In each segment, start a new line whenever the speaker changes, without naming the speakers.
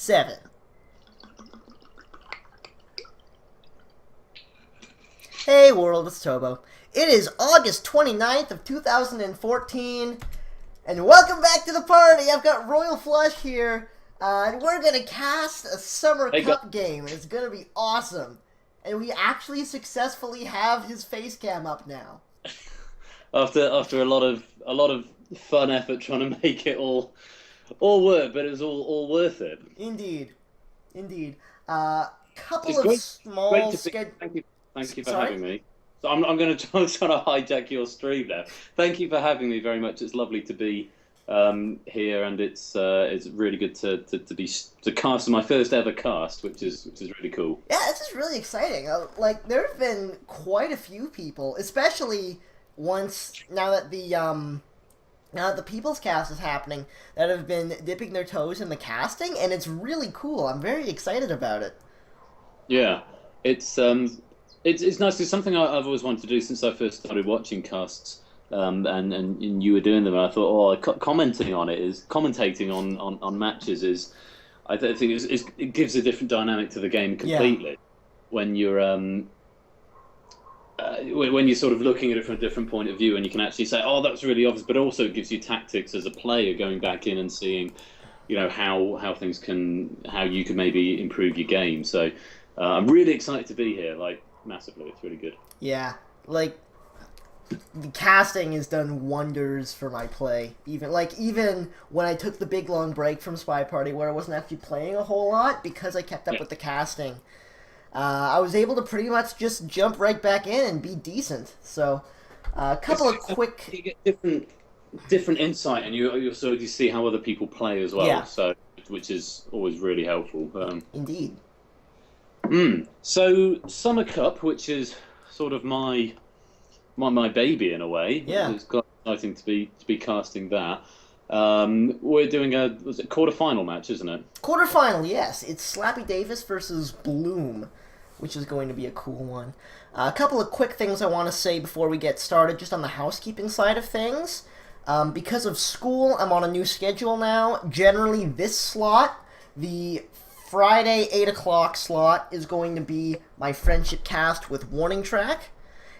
7. Hey world, it's Tobo. It is August 29th of 2014, and welcome back to the party! I've got Royal Flush here, and we're gonna cast a Summer Cup game, and it's gonna be awesome. And we actually successfully have his face cam up now.
After a lot of fun effort trying to make it all work, but it was all worth it.
Indeed. Couple of small
Thank you for having me. So I'm going to try to hijack your stream now. Thank you for having me very much. It's lovely to be here, and it's really good to cast my first ever cast, which is really cool.
Yeah, this is really exciting. Like there have been quite a few people, especially now that the People's Cast is happening, that have been dipping their toes in the casting, and it's really cool. I'm very excited about it.
Yeah, it's nice. It's something I've always wanted to do since I first started watching casts, and you were doing them. And I thought, commentating on matches is, I think it gives a different dynamic to the game completely. Yeah. When you're sort of looking at it from a different point of view, and you can actually say, "Oh, that's really obvious," but also it gives you tactics as a player going back in and seeing, how you can maybe improve your game. So I'm really excited to be here. Massively, it's really good.
Yeah, the casting has done wonders for my play. Even when I took the big long break from Spy Party, where I wasn't actually playing a whole lot, because I kept up with the casting, I was able to pretty much just jump right back in and be decent. So, a couple of quick.
You get different insight, and you see how other people play as well. Yeah. So, which is always really helpful.
Indeed.
So Summer Cup, which is sort of my baby in a way.
Yeah.
It's quite exciting to be casting that. We're doing a quarter-final match, isn't it?
Quarter-final, yes. It's SlappyDavis versus Bloom, which is going to be a cool one. A couple of quick things I want to say before we get started, just on the housekeeping side of things. Because of school, I'm on a new schedule now. Generally, this slot, the Friday 8 o'clock slot, is going to be my Friendship Cast with Warning Track.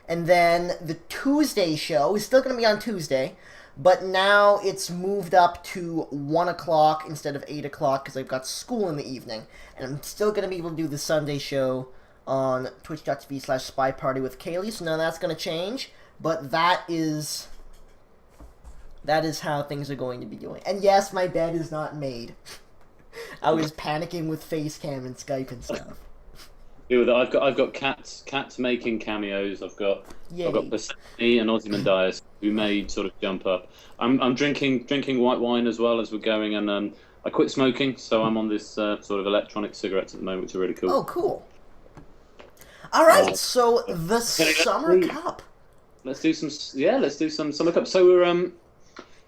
And then the Tuesday show is still going to be on Tuesday, but now it's moved up to 1 o'clock instead of 8 o'clock because I've got school in the evening. And I'm still going to be able to do the Sunday show on twitch.tv/spyparty with Kaylee, so none of that's going to change. But that is how things are going to be going. And yes, my bed is not made. I was panicking with Facecam and Skype and stuff.
I've got cats making cameos. I've got Persephone and Ozymandias who may sort of jump up. I'm drinking white wine as well as we're going, and I quit smoking, so I'm on this sort of electronic cigarettes at the moment, which are really cool.
Oh, cool. All right, so the Summer Cup.
Let's do some Summer Cup. So we're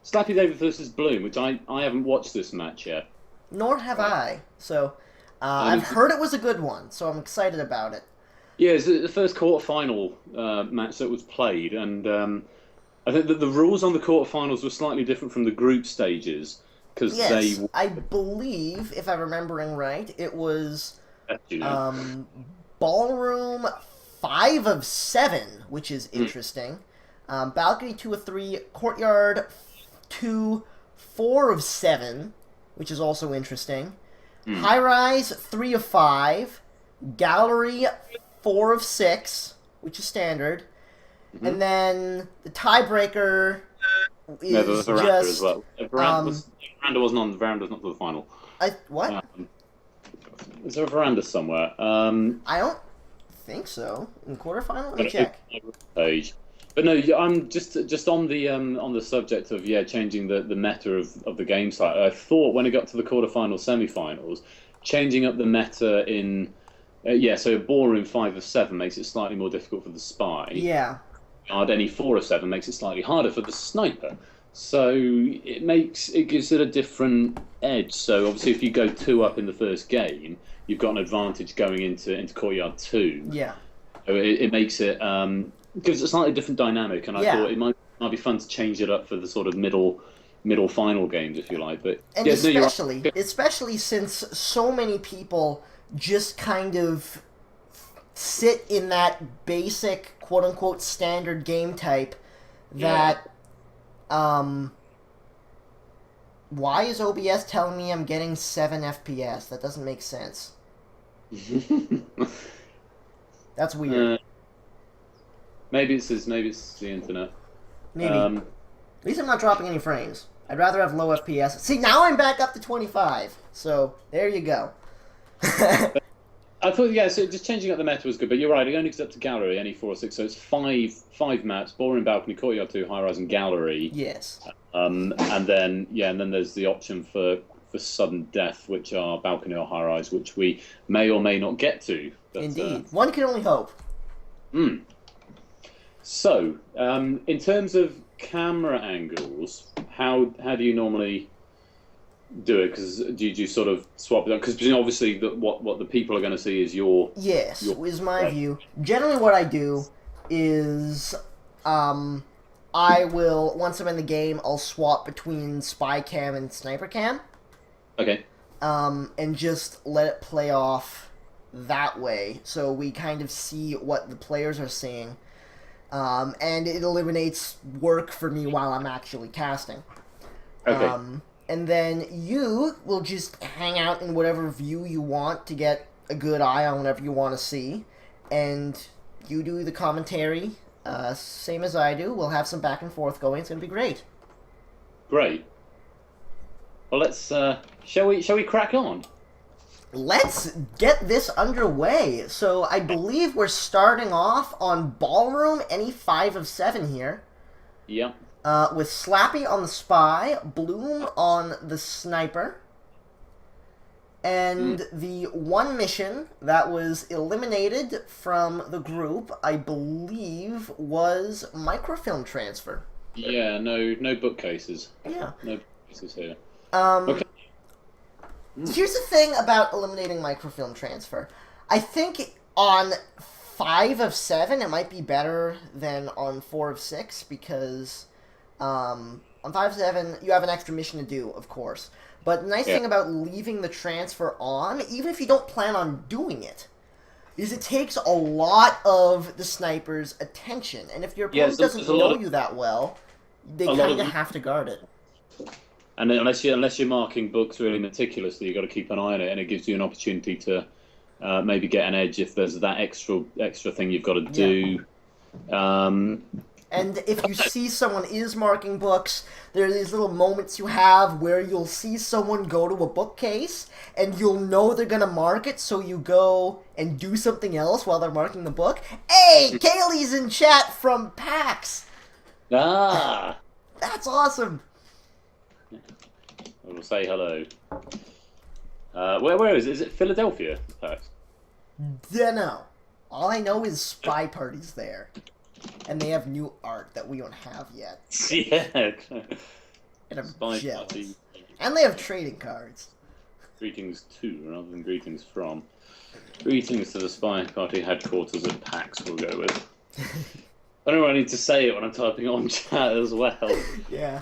SlappyDavis versus Bloom, which I haven't watched this match yet.
Nor have I. So I've heard it was a good one, so I'm excited about it.
Yeah, it's the first quarter-final match that was played, and I think that the rules on the quarter-finals were slightly different from the group stages.
I believe, if I'm remembering right, it was Ballroom 5 of 7, which is interesting. Balcony 2 of 3, Courtyard 2, 4 of 7, which is also interesting. High Rise 3 of 5, Gallery 4 of 6, which is standard, and then the tiebreaker is
Veranda
just
as well. Veranda wasn't on. Veranda's not for the final.
What?
Is there a veranda somewhere?
I don't think so. In quarterfinal, let me check.
Page. But no, I'm just on the subject of changing the meta of the game site. I thought when it got to the quarterfinals, semi-finals, changing up the meta in so Ballroom 5 of 7 makes it slightly more difficult for the spy.
Yeah.
Any 4 of 7 makes it slightly harder for the sniper. So it gives it a different edge. So obviously, if you go 2 up in the first game, you've got an advantage going into Courtyard 2.
Yeah.
So it makes it. Gives it a slightly different dynamic, and I thought it might be fun to change it up for the sort of middle middle final games, if you like. But
and
yeah, no, you're right.
especially since so many people just kind of sit in that basic quote unquote standard game type that why is OBS telling me I'm getting 7 FPS? That doesn't make sense. That's weird.
Maybe it's the internet.
Maybe. At least I'm not dropping any frames. I'd rather have low FPS. See, now I'm back up to 25. So, there you go.
I thought, yeah, so just changing up the meta was good, but you're right, it only goes up to gallery, any 4 or 6, so it's five maps, ballroom, balcony, courtyard 2, high-rise, and gallery.
Yes.
And then there's the option for sudden death, which are balcony or high-rise, which we may or may not get to. But,
indeed. One can only hope.
So, in terms of camera angles, how do you normally do it? Because do you sort of swap it up? Because obviously what the people are going to see is your...
Yes, is my view. Generally what I do is I will, once I'm in the game, I'll swap between spy cam and sniper cam.
Okay.
And just let it play off that way, so we kind of see what the players are seeing. And it eliminates work for me while I'm actually casting.
Okay.
And then you will just hang out in whatever view you want to get a good eye on whatever you want to see. And you do the commentary, same as I do. We'll have some back and forth going. It's going to be great.
Great. Well, let's... shall we crack on?
Let's get this underway. So I believe we're starting off on Ballroom, any 5 of 7 here.
Yeah.
With Slappy on the spy, Bloom on the sniper, and the one mission that was eliminated from the group, I believe, was microfilm transfer.
Yeah, no bookcases.
Yeah.
No bookcases here.
Okay. Here's the thing about eliminating microfilm transfer. I think on 5 of 7 it might be better than on 4 of 6, because... on 5 of 7, you have an extra mission to do, of course. But the nice thing about leaving the transfer on, even if you don't plan on doing it, is it takes a lot of the sniper's attention. And if your opponent doesn't know you that well, they kind of have to guard it.
And unless you're marking books really meticulously, you've got to keep an eye on it, and it gives you an opportunity to maybe get an edge if there's that extra thing you've got to do. Yeah.
And if you see someone is marking books, there are these little moments you have where you'll see someone go to a bookcase, and you'll know they're going to mark it, so you go and do something else while they're marking the book. Hey, Kaylee's in chat from PAX!
Ah!
That's awesome!
I will say hello. Where is it? Is it Philadelphia, PAX?
Dunno. All I know is Spy Party's there. And they have new art that we don't have yet.
Yeah.
And I'm
Spy
jealous.
Party.
And they have trading cards.
Greetings to, rather than greetings from. Greetings to the Spy Party headquarters at PAX, we'll go with. I don't know, I need to say it when I'm typing on chat as well.
Yeah.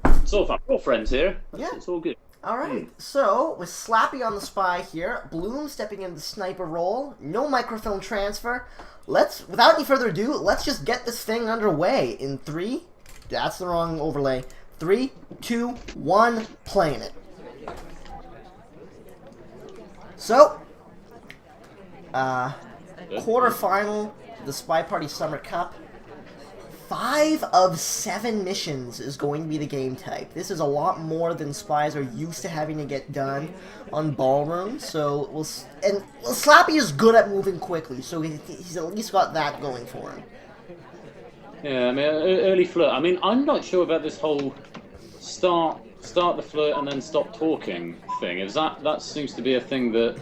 It's all fun. We're all friends here. It's all good.
Alright, so with Slappy on the spy here, Bloom stepping into the sniper role, no microfilm transfer. Without any further ado, let's just get this thing underway in 3, that's the wrong overlay, 3, 2, 1, playing it. So, quarterfinal, the Spy Party Summer Cup. 5 of 7 missions is going to be the game type. This is a lot more than spies are used to having to get done on Ballroom. So Slappy is good at moving quickly, so he's at least got that going for him.
Yeah, I mean, early flirt. I mean, I'm not sure about this whole start the flirt and then stop talking thing. Is that seems to be a thing that,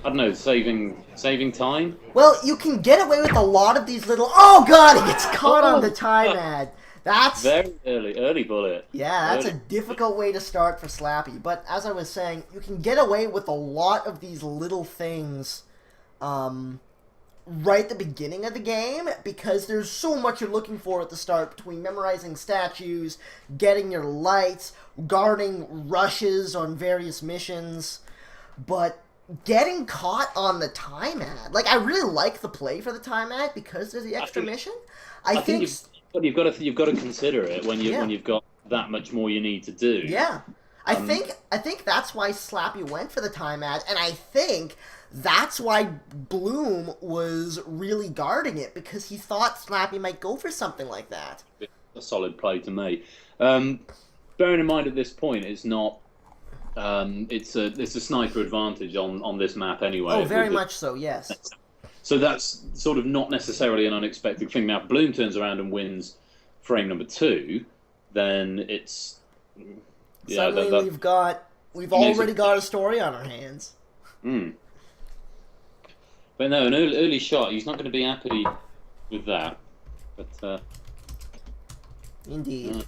I don't know, saving time?
Well, you can get away with a lot of these little... Oh god, he gets caught on the time ad. That's...
Very early bullet.
Yeah, that's a difficult way to start for Slappy. But as I was saying, you can get away with a lot of these little things right at the beginning of the game, because there's so much you're looking for at the start between memorizing statues, getting your lights, guarding rushes on various missions, but getting caught on the time ad. Like, I really like the play for the time ad because there's the extra mission. I think
you've got to consider it when you've got that much more you need to do.
Yeah. I think that's why Slappy went for the time ad, and I think that's why Bloom was really guarding it, because he thought Slappy might go for something like that.
A solid play to me. Bearing in mind at this point, it's not. It's a sniper advantage on this map anyway.
Oh, very much so. Yes.
So that's sort of not necessarily an unexpected thing. Now, if Bloom turns around and wins frame number 2, then it's
suddenly we've already got a story on our hands.
But no, an early shot. He's not going to be happy with that. But
indeed.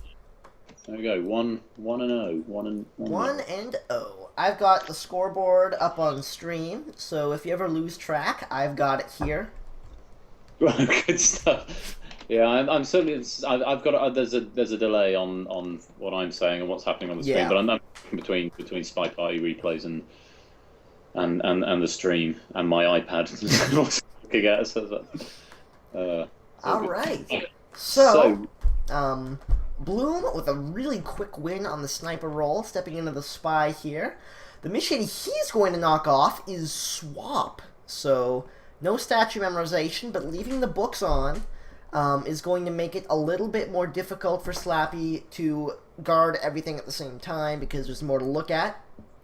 There we go. 1-0.
1-0. I've got the scoreboard up on stream, so if you ever lose track, I've got it here.
Right, good stuff. Yeah, I'm certainly. I've got. There's a delay on what I'm saying and what's happening on the stream, but I'm between Spy Party replays and the stream and my iPad. Looking at us.
All right. So, Bloom with a really quick win on the sniper roll, stepping into the spy here. The mission he's going to knock off is Swap. So, no statue memorization, but leaving the books on is going to make it a little bit more difficult for Slappy to guard everything at the same time, because there's more to look at.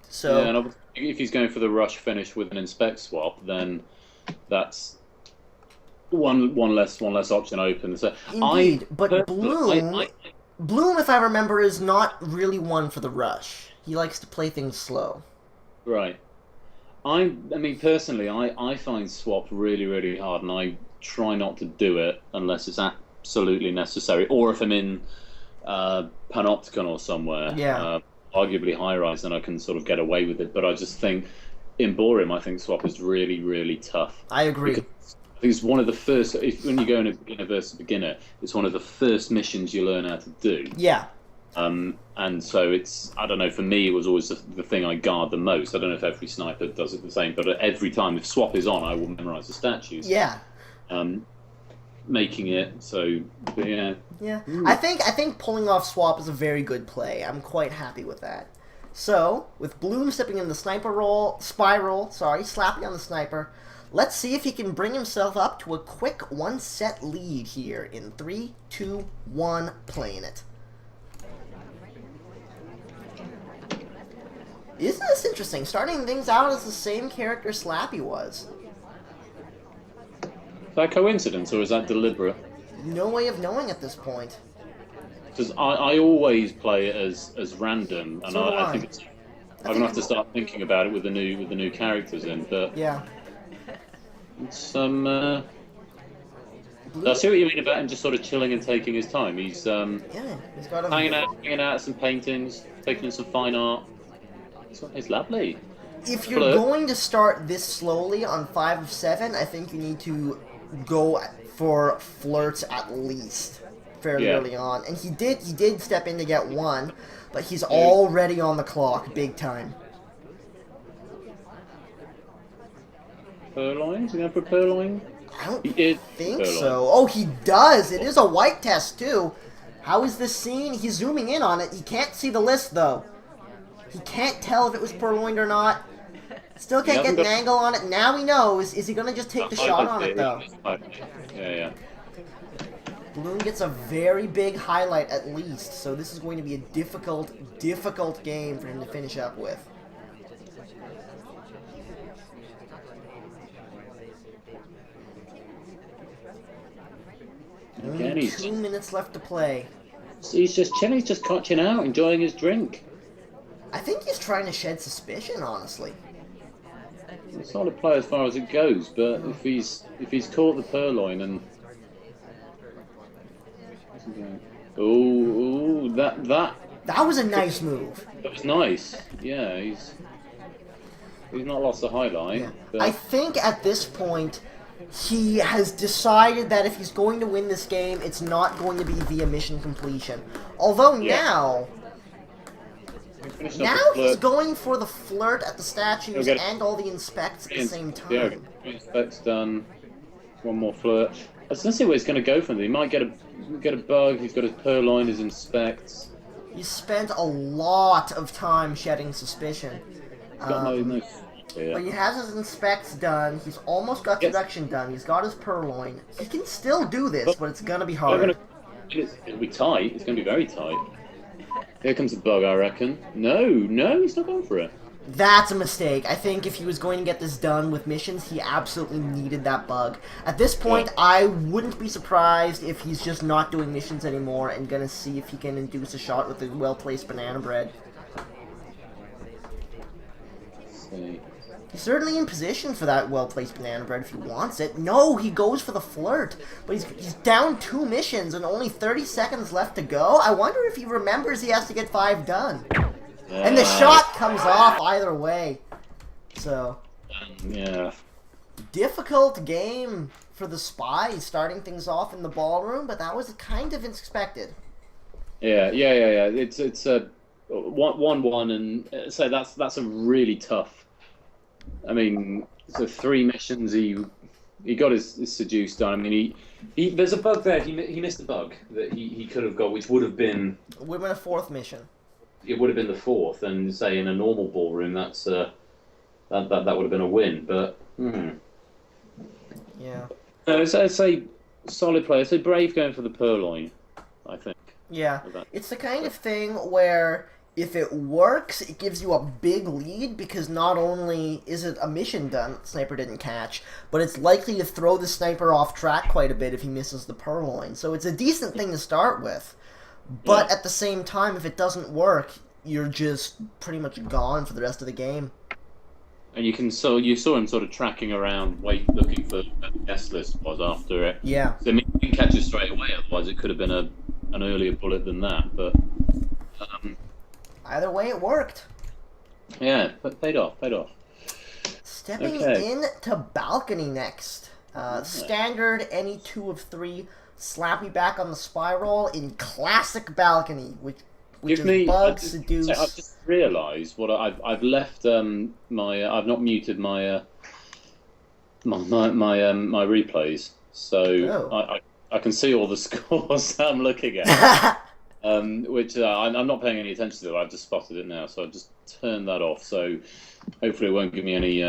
So,
yeah, and if he's going for the rush finish with an inspect swap, then that's one less option open. So
indeed, but Bloom, if I remember, is not really one for the rush. He likes to play things slow.
Right. I mean, personally, I find swap really, really hard, and I try not to do it unless it's absolutely necessary, or if I'm in Panopticon or somewhere.
Yeah.
Arguably high rise, then I can sort of get away with it. But I just think in Borim, I think swap is really, really tough.
I agree.
I think it's one of the first. When you go in a beginner versus beginner, it's one of the first missions you learn how to do.
Yeah.
And so it's, I don't know, for me it was always the thing I guard the most. I don't know if every sniper does it the same, but every time if swap is on, I will memorize the statues.
Yeah.
Making it so, but yeah.
Yeah. I think pulling off swap is a very good play. I'm quite happy with that. So, with Bloom stepping in the spy roll, Slappy on the sniper, let's see if he can bring himself up to a quick one-set lead here in 3, 2, 1, playing it. Isn't this interesting? Starting things out as the same character Slappy was.
Is that coincidence or is that deliberate?
No way of knowing at this point.
Because I always play it as random, and
So
I think it's, I'm gonna have to start thinking about it with the new characters in. But
yeah,
it's I see what you mean about him just sort of chilling and taking his time. He's
he's got
hanging out at some paintings, taking in some fine art. It's lovely.
If you're going to start this slowly on 5 of 7, I think you need to go for flirts at least fairly early on. And he did step in to get 1, but he's already on the clock big time.
Purloins? You going for purloin?
I don't think so. Oh, he does. It is a white test too. How is this seen? He's zooming in on it. He can't see the list though. He can't tell if it was purloined or not. Still can't get an angle on it. Now he knows. Is he going to just take the shot on it, though?
Yeah.
Bloom gets a very big highlight at least, so this is going to be a difficult game for him to finish up with. Only 2 minutes left to play.
He's just chilling. He's just catching out, enjoying his drink.
I think he's trying to shed suspicion, honestly.
It's a solid play as far as it goes, but if he's caught the purloin and
that was a nice move.
That was nice. Yeah, he's not lost the highlight.
Yeah.
But
I think at this point he has decided that if he's going to win this game, it's not going to be via mission completion. Although
Yeah.
now he's going for the flirt at the statues and all the inspects at the same time.
Yeah, inspects done. One more flirt. I was gonna see where he's gonna go from there. He might get a bug. He's got his purloin, his inspects.
He spent a lot of time shedding suspicion.
He's got no. Yeah.
But he has his inspects done. He's almost got seduction done. He's got his purloin. He can still do this, but it's gonna be hard.
It'll be tight. It's gonna be very tight. Here comes the bug, I reckon. No, he's not going for it.
That's a mistake. I think if he was going to get this done with missions, he absolutely needed that bug. At this point, I wouldn't be surprised if he's just not doing missions anymore and gonna see if he can induce a shot with the well-placed banana bread. He's certainly in position for that well-placed banana bread if he wants it. No, he goes for the flirt. But he's down 2 missions and only 30 seconds left to go. I wonder if he remembers he has to get 5 done. And the shot comes off either way. So,
yeah.
Difficult game for the spy, starting things off in the ballroom, but that was kind of expected.
Yeah. It's a 1-1, and so that's a really tough. I mean, so 3 missions. He got his seduce done. I mean, he there's a bug there. He missed a bug that he could have got, which would have been
a 4th mission.
It would have been the 4th, and say in a normal ballroom, that would have been a win. But
yeah,
I'd say solid play. I'd say Brave going for the purloin, I think.
Yeah, it's the kind of thing where if it works, it gives you a big lead, because not only is it a mission done that the sniper didn't catch, but it's likely to throw the sniper off track quite a bit if he misses the purloin. So it's a decent thing to start with. But at the same time, if it doesn't work, you're just pretty much gone for the rest of the game.
And you saw him sort of tracking around, looking for where the guest list was after it.
Yeah.
So, I mean, you didn't catch it straight away. Otherwise, it could have been an earlier bullet than that. But
either way, it worked.
Yeah, but paid off.
Stepping into balcony next. Standard any 2 of 3. Slappy back on the spiral in classic balcony, which is bug, seduce.
I've just realised what I've left. I've not muted my replays, so I can see all the scores that I'm looking at. Which I'm not paying any attention to. I've just spotted it now, so I've just turned that off. So hopefully it won't give me any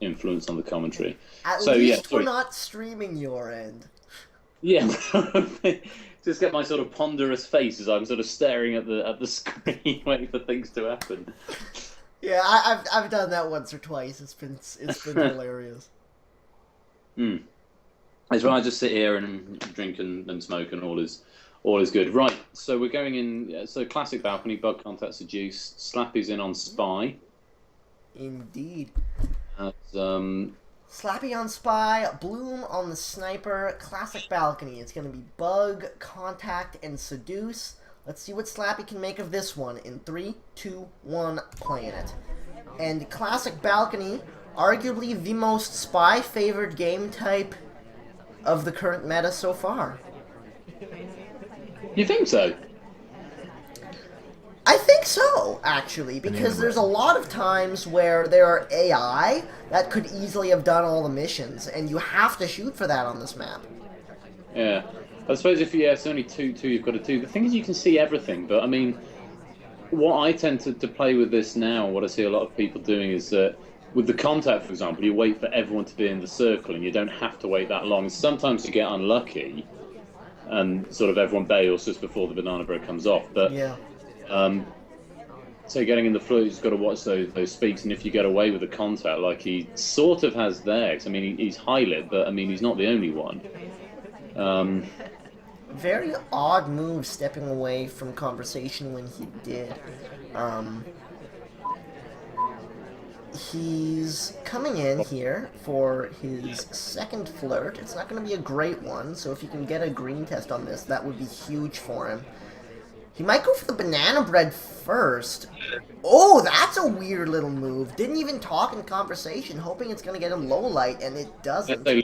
influence on the commentary.
At least we're not streaming your end.
Yeah, just get my sort of ponderous face as I'm sort of staring at the screen, waiting for things to happen.
Yeah, I've done that once or twice. It's been hilarious.
That's why I just sit here and drink and smoke, and all is good. Right, so we're going in. So classic balcony, bug contact, seduce. Slappy's in on spy.
Indeed.
Slappy
on spy, Bloom on the sniper, classic balcony. It's going to be bug, contact, and seduce. Let's see what Slappy can make of this one in 3, 2, 1, playing it. And classic balcony, arguably the most spy-favored game type of the current meta so far.
You think so?
I think so, actually, because there's a lot of times where there are AI that could easily have done all the missions, and you have to shoot for that on this map.
Yeah. I suppose if it's only two you've got to do. The thing is you can see everything, but I mean, what I tend to play with this now, what I see a lot of people doing is that with the contact, for example, you wait for everyone to be in the circle, and you don't have to wait that long. Sometimes you get unlucky, and sort of everyone bails just before the banana bread comes off, but...
Yeah.
So getting in the flow, you've got to watch those speaks, and if you get away with the contact, like he sort of has there, 'cause, I mean, he's high-lit, but I mean, he's not the only one.
Very odd move stepping away from conversation when he did. He's coming in here for his second flirt. It's not going to be a great one, so if he can get a green test on this, that would be huge for him. He might go for the banana bread first. Oh, that's a weird little move. Didn't even talk in conversation, hoping it's going to get him low light, and it doesn't.
They're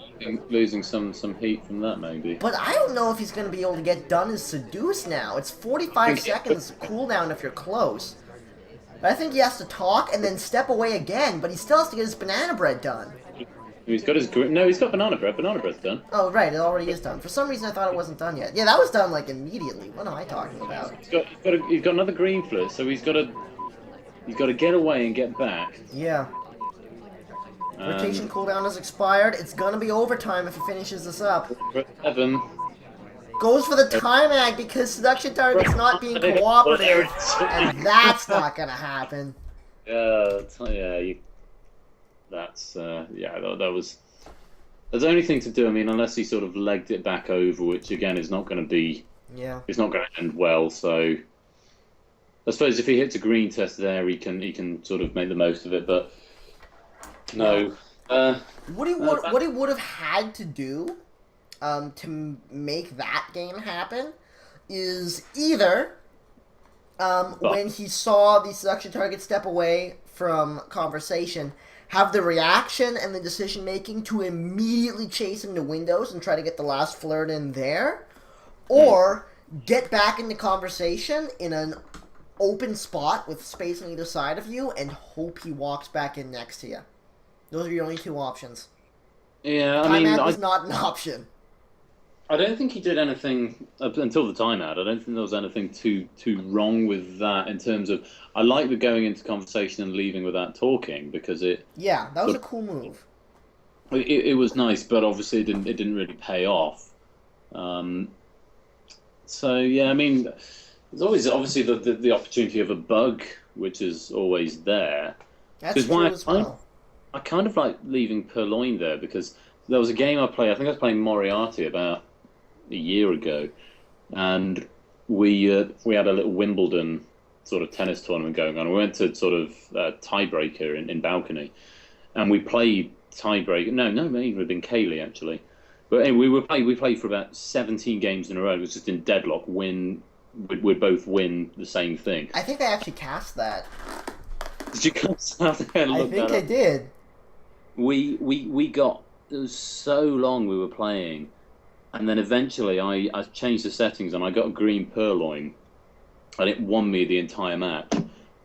losing some heat from that, maybe.
But I don't know if he's going to be able to get done as Seduce now. It's 45 seconds cooldown if you're close. But I think he has to talk and then step away again, but he still has to get his banana bread done.
He's got his no. He's got banana bread. Banana bread's done.
Oh, right, it already is done. For some reason, I thought it wasn't done yet. Yeah, that was done, like, immediately. What am I talking about?
He's got another green flirt, so he's got to get away and get back.
Yeah. Rotation cooldown has expired. It's gonna be overtime if he finishes this up.
7.
Goes for the time ag because seduction target's not being cooperative, and that's not gonna happen.
That was. There's the only thing to do. I mean, unless he sort of legged it back over, which again is not going to be.
Yeah. It's
not going to end well. So, I suppose if he hits a green test there, he can sort of make the most of it. But no.
What he would have had to do, to make that game happen, is either when he saw the seduction target step away from conversation, have the reaction and the decision making to immediately chase him to windows and try to get the last flirt in there, or get back into conversation in an open spot with space on either side of you and hope he walks back in next to you. Those are your only two options.
Yeah, I mean,
timeout was not an option.
I don't think he did anything up until the timeout. I don't think there was anything too wrong with that in terms of. I like the going into conversation and leaving without talking because it.
Yeah, that was a cool move.
It was nice, but obviously it didn't really pay off. So yeah, I mean, there's always obviously the opportunity of a bug, which is always there.
That's true as well.
I kind of like leaving Purloin there because there was a game I played. I think I was playing Moriarty about a year ago, and we had a little Wimbledon sort of tennis tournament going on. We went to sort of tiebreaker in balcony, and we played tiebreaker. No, it would have been Kaylee actually. But anyway, we played for about 17 games in a row. It was just in deadlock. We'd both win the same thing.
I think they actually cast that.
Did you cast that?
I think I did.
We got. It was so long we were playing, and then eventually I changed the settings and I got a green Purloin, and it won me the entire match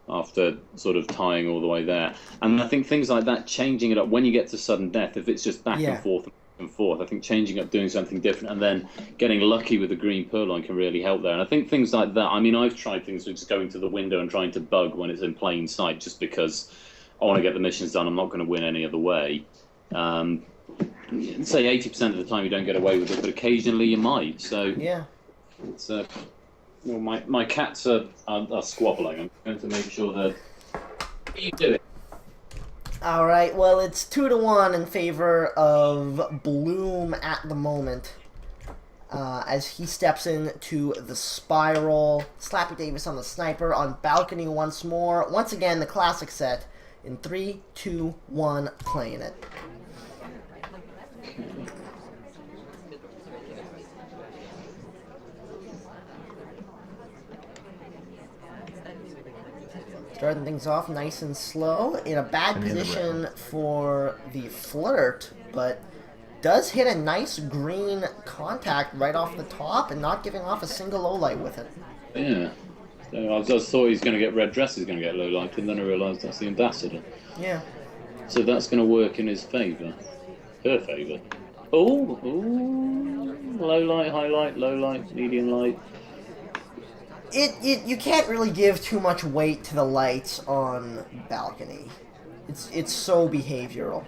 after sort of tying all the way there. And I think things like that, changing it up when you get to sudden death, if it's just back and forth, I think changing up, doing something different, and then getting lucky with the green Purloin can really help there. And I think things like that. I mean, I've tried things with just going to the window and trying to bug when it's in plain sight, just because I want to get the missions done. I'm not going to win any other way. Say 80% of the time you don't get away with it, but occasionally you might. So
yeah,
it's well, my cats are squabbling. I'm going to make sure that. What are you doing?
All right. Well, it's 2-1 in favor of Bloom at the moment, as he steps into the spiral. SlappyDavis on the sniper on balcony once more. Once again, the classic set in 3, 2, 1, playing it. Starting things off nice and slow. In a bad position for the flirt, but does hit a nice green contact right off the top and not giving off a single low light with it.
Yeah. So I just thought he's going to get red dress, he's going to get low light, and then I realised that's the ambassador.
Yeah.
So that's going to work in his favour. Her favour. Oh, low light, high light, low light, medium light.
You can't really give too much weight to the lights on balcony. It's so behavioral.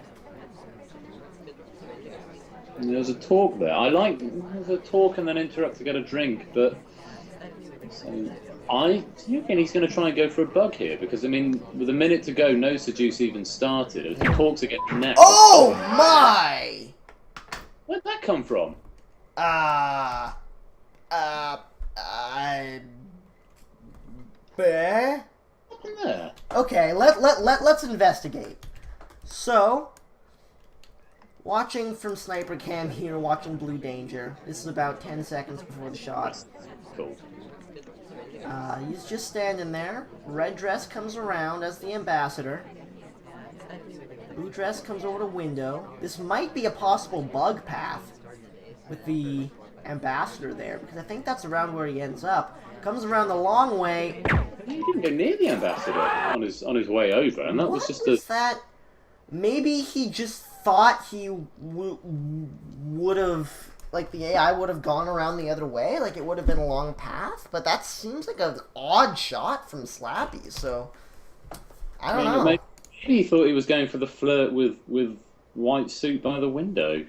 There's a talk there. I like there's a talk and then interrupt to get a drink, but so do you think he's going to try and go for a bug here? Because I mean, with a minute to go, no seduce even started. If he talks again next.
Oh my!
Where'd that come from?
What
happened there?
Okay, let's investigate. So, watching from sniper cam here, watching Blue Danger. This is about 10 seconds before the shot.
Cool.
He's just standing there. Red dress comes around as the ambassador. Blue dress comes over to window. This might be a possible bug path with the ambassador there, because I think that's around where he ends up. Comes around the long way.
He didn't go near the ambassador on his way over, and that was just
that? Maybe he just thought he would have, like, the AI would have gone around the other way, like it would have been a long path, but that seems like an odd shot from Slappy, so I don't know.
Maybe he thought he was going for the flirt with white suit by the window.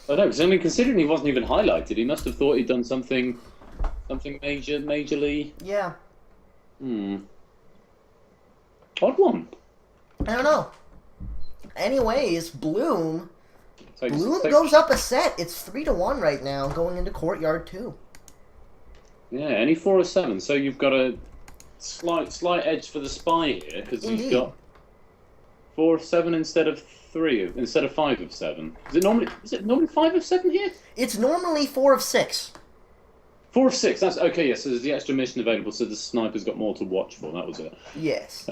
I don't know, considering he wasn't even highlighted, he must have thought he'd done something majorly.
Yeah.
Odd one.
I don't know. Anyways, Bloom goes up a set. It's 3-1 right now, going into Courtyard 2.
Yeah, any 4 or 7. So you've got a slight edge for the spy here, because he's got 4 of 7 instead of 5 of 7. Is it normally 5 of 7 here?
It's normally 4 of 6.
4 of 6. That's okay. Yes, so there's the extra mission available, so the sniper's got more to watch for. That was it.
Yes.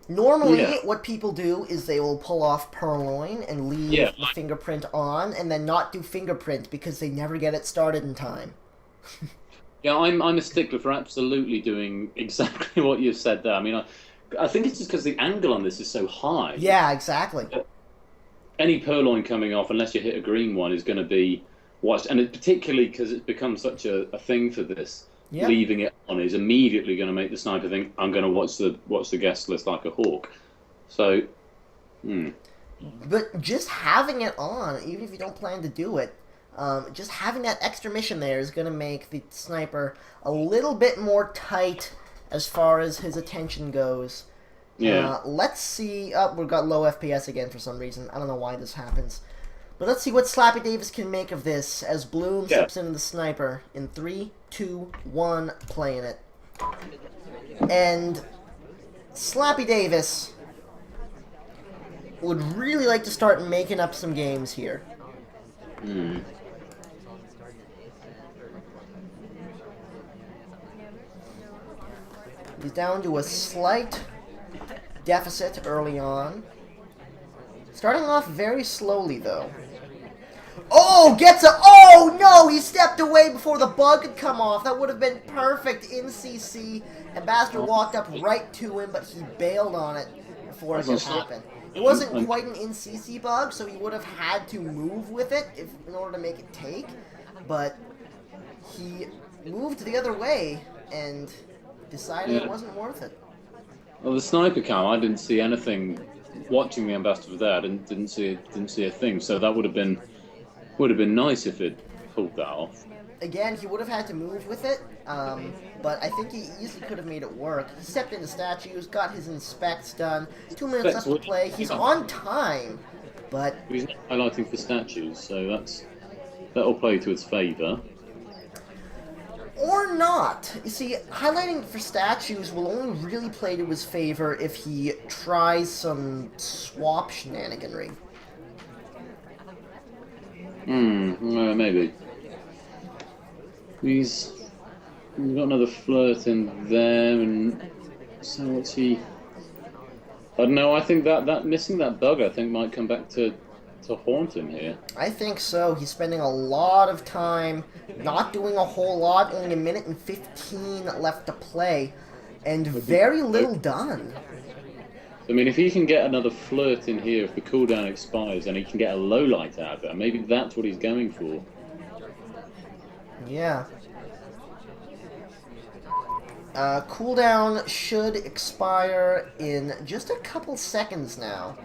Normally, what people do is they will pull off Purloin and leave the fingerprint on, and then not do fingerprint because they never get it started in time.
Yeah, I'm a stickler for absolutely doing exactly what you've said there. I mean, I think it's just because the angle on this is so high.
Yeah, exactly.
Any Purloin coming off, unless you hit a green one, is going to be watched, and particularly because it's become such a thing for this. Yep. Leaving it on is immediately going to make the sniper think, I'm going to watch the guest list like a hawk. So,
But just having it on, even if you don't plan to do it, just having that extra mission there is going to make the sniper a little bit more tight as far as his attention goes.
Yeah.
Let's see. Oh, we've got low FPS again for some reason. I don't know why this happens. But let's see what SlappyDavis can make of this as Bloom steps into the sniper in 3, 2, 1, playing it. And SlappyDavis would really like to start making up some games here. He's down to a slight deficit early on. Starting off very slowly, though. Oh, oh no, he stepped away before the bug could come off. That would have been perfect in CC. Ambassador walked up right to him, but he bailed on it before it could happen. It wasn't quite an in-CC bug, so he would have had to move with it in order to make it take. But he moved the other way and decided it wasn't worth it.
Well, the sniper cam, I didn't see anything. Watching the ambassador there, I didn't see a thing. So that would have been nice if it pulled that off.
Again, he would have had to move with it, but I think he easily could have made it work. He stepped into statues, got his inspects done. 2 minutes left to play. He's on time, but
he's not highlighting for statues, so that'll play to its favour.
Or not. You see, highlighting for statues will only really play to his favor if he tries some swap shenaniganry.
Maybe. He's got another flirt in there, and so what's he... I don't know, I think that missing that bug, I think, might come back to haunt him here.
I think so. He's spending a lot of time not doing a whole lot, only 1 minute and 15 left to play, and very little done.
I mean, if he can get another flirt in here, if the cooldown expires, and he can get a low light out of it, maybe that's what he's going for.
Yeah. Cooldown should expire in just a couple seconds now.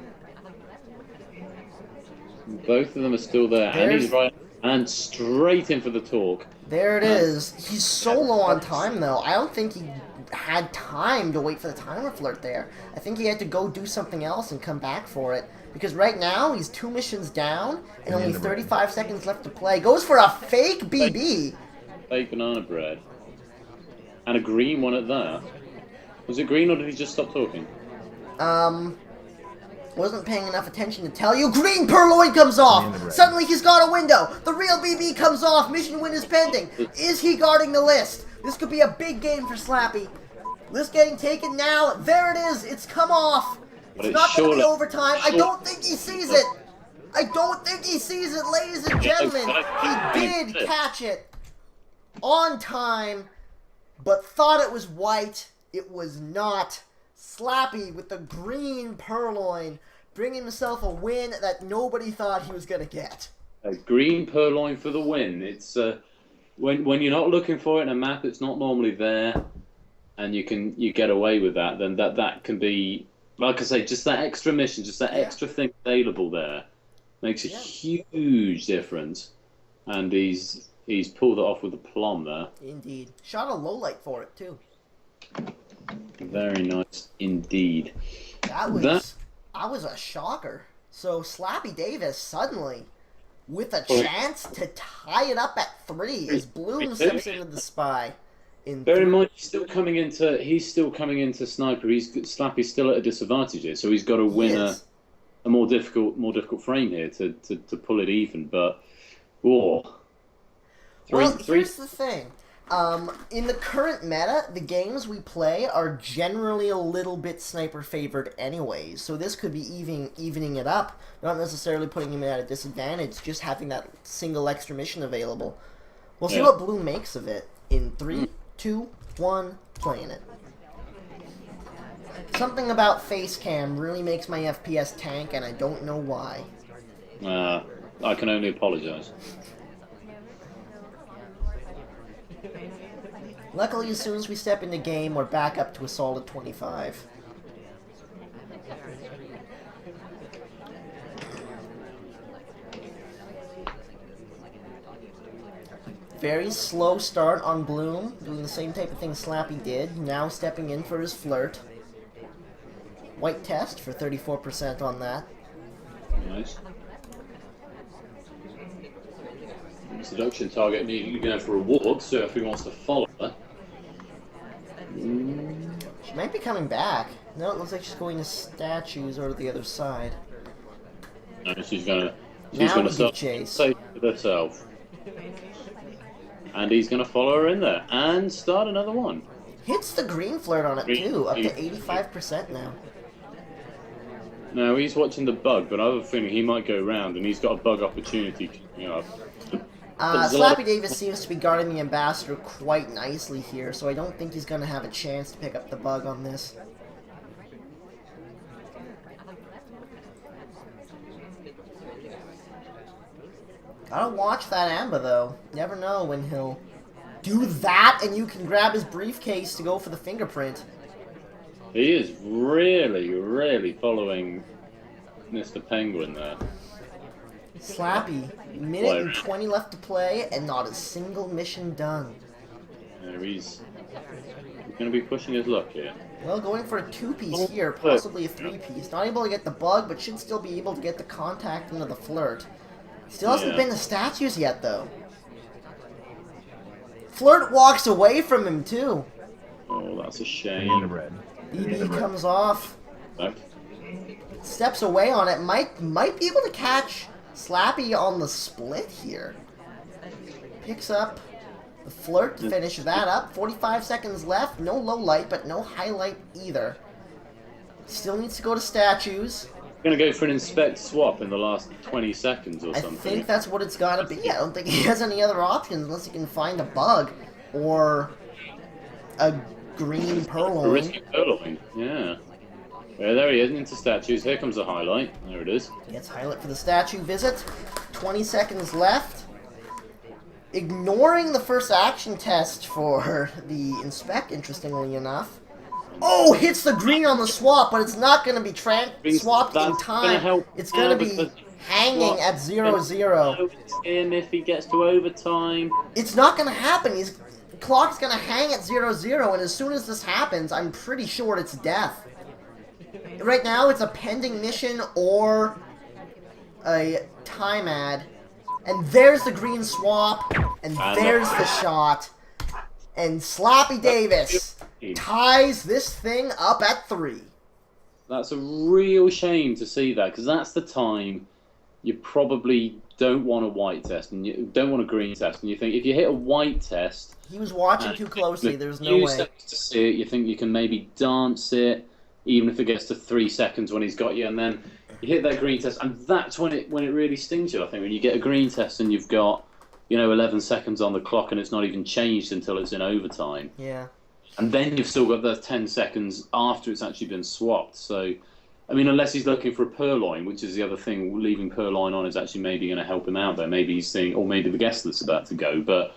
Both of them are still there, and he's right, and straight in for the talk.
There it is. He's so low on time, though. I don't think he had time to wait for the timer flirt there. I think he had to go do something else and come back for it. Because right now, he's 2 missions down, and only 35 seconds left to play. Goes for a fake BB.
Fake banana bread. And a green one at that. Was it green, or did he just stop talking?
Wasn't paying enough attention to tell you. Green Purloin comes off. Suddenly he's got a window. The real BB comes off. Mission win is pending. Is he guarding the list? This could be a big game for Slappy. List getting taken now. There it is. It's come off. It's not going to be overtime. I don't think he sees it. I don't think he sees it, ladies and gentlemen. He did catch it on time, but thought it was white. It was not. Slappy with the green Purloin, bringing himself a win that nobody thought he was going to get.
A green Purloin for the win. It's when you're not looking for it in a map that's not normally there, and you get away with that, then that can be, like I say, just that extra mission, just that extra thing available there makes a huge difference. And he's pulled it off with aplomb there.
Indeed. Shot a low light for it too.
Very nice indeed.
That was a shocker. So SlappyDavis suddenly with a chance to tie it up at 3 as Bloom steps into the spy.
Very much he's still coming into sniper. Slappy's still at a disadvantage here, so he's got to win a more difficult frame here to pull it even. But
here's the thing. In the current meta, the games we play are generally a little bit sniper favored anyways, so this could be evening it up, not necessarily putting him at a disadvantage, just having that single extra mission available. We'll see what Bloom makes of it in 3, 2, 1, playing it. Something about face cam really makes my FPS tank, and I don't know why.
I can only apologize.
Luckily, as soon as we step into game, we're back up to a solid 25. Very slow start on Bloom, doing the same type of thing Slappy did, now stepping in for his flirt. White test for 34% on that.
Nice. Seduction target needing to go for reward, so if he wants to follow her.
She might be coming back. No, it looks like she's going to statues or the other side.
No, she's gonna
chase.
Save herself. And he's gonna follow her in there and start another one.
Hits the green flirt on it too, up to 85% now.
Now he's watching the bug, but I have a feeling he might go round and he's got a bug opportunity coming up.
SlappyDavis seems to be guarding the Ambassador quite nicely here, so I don't think he's going to have a chance to pick up the bug on this. Gotta watch that Amba, though. Never know when he'll do that, and you can grab his briefcase to go for the fingerprint.
He is really following Mr. Penguin there.
Slappy, minute and 20 left to play, and not a single mission done.
Yeah, he's going to be pushing his luck here.
Well, going for a 2-piece here, possibly a 3-piece. Not able to get the bug, but should still be able to get the contact into the flirt. Still hasn't been to statues yet, though. Flirt walks away from him, too.
Oh, that's a shame.
BB comes off.
Back.
Steps away on it. Might be able to catch Slappy on the split here. Picks up the flirt to finish that up. 45 seconds left. No low light, but no highlight either. Still needs to go to statues.
Going to go for an inspect swap in the last 20 seconds or something.
I think that's what it's got to be. I don't think he has any other options unless he can find a bug or a green Purloin.
A risky Purloin, yeah. Well, there he is, into statues. Here comes the highlight. There it is.
Gets highlight for the statue visit. 20 seconds left. Ignoring the first action test for the inspect, interestingly enough. Oh, hits the green on the swap, but it's not going to be swapped in time. It's going to be hanging at 0-0.
If he gets to overtime.
It's not going to happen. The clock's going to hang at 0-0, and as soon as this happens, I'm pretty sure it's death. Right now, it's a pending mission or a time ad. And there's the green swap, and there's the shot. And SlappyDavis ties this thing up at 3.
That's a real shame to see that, because that's the time you probably don't want a white test and you don't want a green test, and you think if you hit a white test
He was watching
and
too
in
closely.
a
There's no
few
way.
seconds to see it, you think you can maybe dance it, even if it gets to 3 seconds when he's got you, and then you hit that green test, and that's when it really stings you. I think when you get a green test and you've got 11 seconds on the clock and it's not even changed until it's in overtime,
Yeah.
and then you've still got the 10 seconds after it's actually been swapped. So, I mean, unless he's looking for a purloin, which is the other thing, leaving purloin on is actually maybe going to help him out there. Maybe he's seeing, or maybe the guest that's about to go. But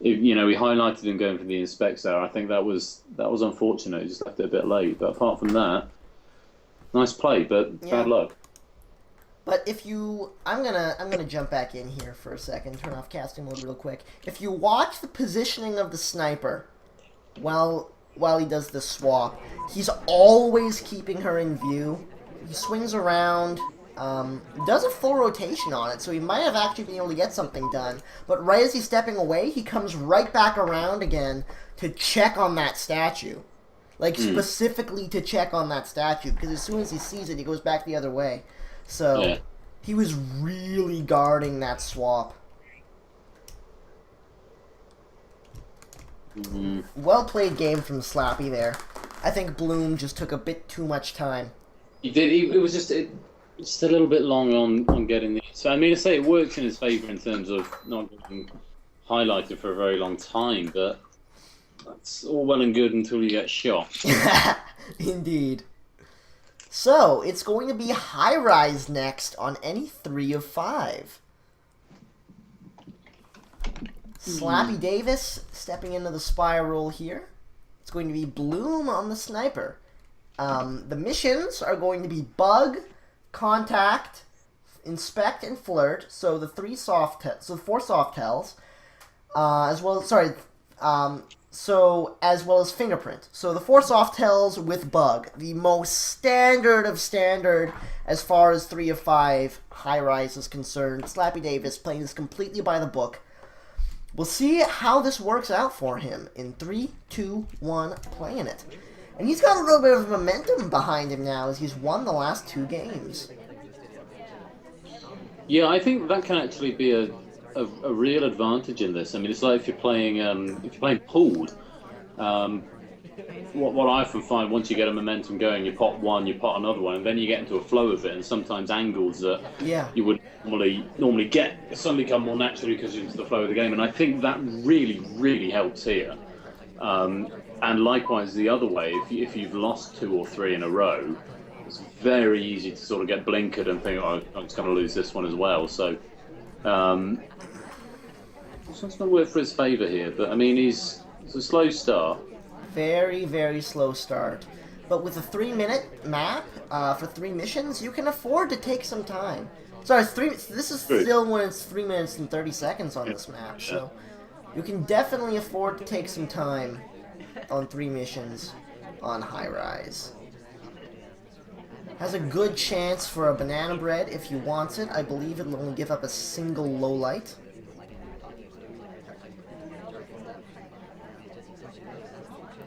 we highlighted him going for the inspects there. I think that was unfortunate. He just left it a bit late. But apart from that, nice play, but
Yeah.
bad luck.
But if you, I'm gonna jump back in here for a second. Turn off casting mode real quick. If you watch the positioning of the sniper, while he does the swap, he's always keeping her in view. He swings around, does a full rotation on it, so he might have actually been able to get something done. But right as he's stepping away, he comes right back around again to check on that statue. Like, specifically to check on that statue, because as soon as he sees it, he goes back the other way. So,
Yeah.
he was really guarding that swap. Well played game from Slappy there. I think Bloom just took a bit too much time.
He did. It was just a little bit long on getting the. So I mean, I say it works in his favour in terms of not getting highlighted for a very long time, but that's all well and good until you get shot.
Indeed. So, it's going to be High Rise next on any 3 of 5. SlappyDavis stepping into the spy role here. It's going to be Bloom on the sniper. The missions are going to be Bug, Contact, Inspect, and Flirt. So the four soft tells, as well as Fingerprint. So the 4 soft tells with Bug, the most standard of standard as far as 3 of 5 High Rise is concerned. SlappyDavis playing this completely by the book. We'll see how this works out for him in 3, 2, 1, playing it. And he's got a little bit of momentum behind him now as he's won the last 2 games.
Yeah, I think that can actually be a real advantage in this. I mean, it's like if you're playing pooled. What I often find, once you get a momentum going, you pot one, you pot another one, and then you get into a flow of it, and sometimes angles that you would normally get suddenly come more naturally because you're into the flow of the game. And I think that really, really helps here. And likewise the other way, if you've lost 2 or 3 in a row, it's very easy to sort of get blinkered and think, oh, I'm just going to lose this one as well. So it's not going to work for his favour here. But I mean, it's a slow start.
Very, very slow start. But with a 3-minute map for 3 missions, you can afford to take some time. Sorry, this is still when it's 3 minutes and 30 seconds on this map, so you can definitely afford to take some time on 3 missions on High Rise. Has a good chance for a banana bread if he wants it. I believe it'll only give up a single low light.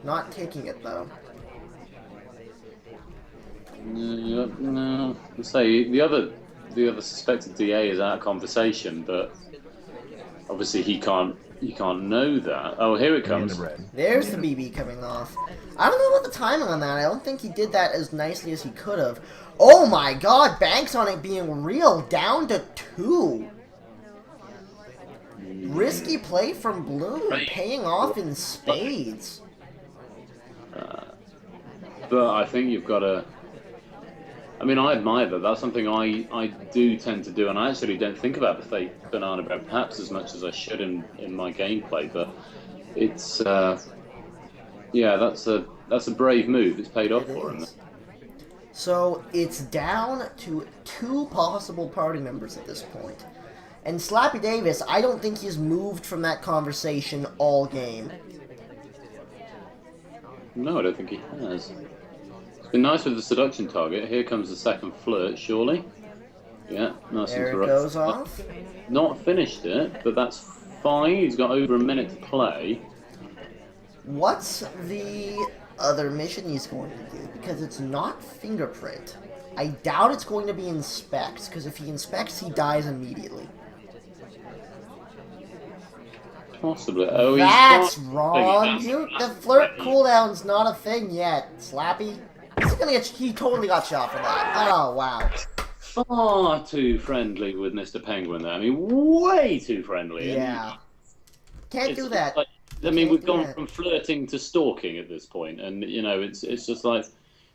Not taking it though.
No. Say the other suspected DA is out of conversation, but obviously he can't know that. Oh, here it comes.
There's the BB coming off. I don't know about the timing on that. I don't think he did that as nicely as he could have. Oh my god, banks on it being real. Down to 2. Risky play from Bloom, paying off in spades.
But I think you've got to. I mean, I admire that. That's something I do tend to do, and I actually don't think about the fake banana bread perhaps as much as I should in my gameplay. But it's that's a brave move. It's paid off for him.
So it's down to 2 possible party members at this point. And SlappyDavis, I don't think he's moved from that conversation all game.
No, I don't think he has. It's been nice with the seduction target. Here comes the second flirt, surely. Yeah, nice
There it
interrupt.
goes off.
Not finished it, but that's fine. He's got over a minute to play.
What's the other mission he's going to do, because it's not fingerprint. I doubt it's going to be inspect, because if he inspects, he dies immediately.
Possibly. Oh,
That's
he's
wrong. The flirt cooldown's not a thing yet, Slappy. He's gonna get. He totally got shot for that. Oh wow.
Far too friendly with Mr. Penguin there. I mean, way too friendly.
Yeah. Can't do that.
Like, I mean, we've gone from flirting to stalking at this point, and you know, it's just like,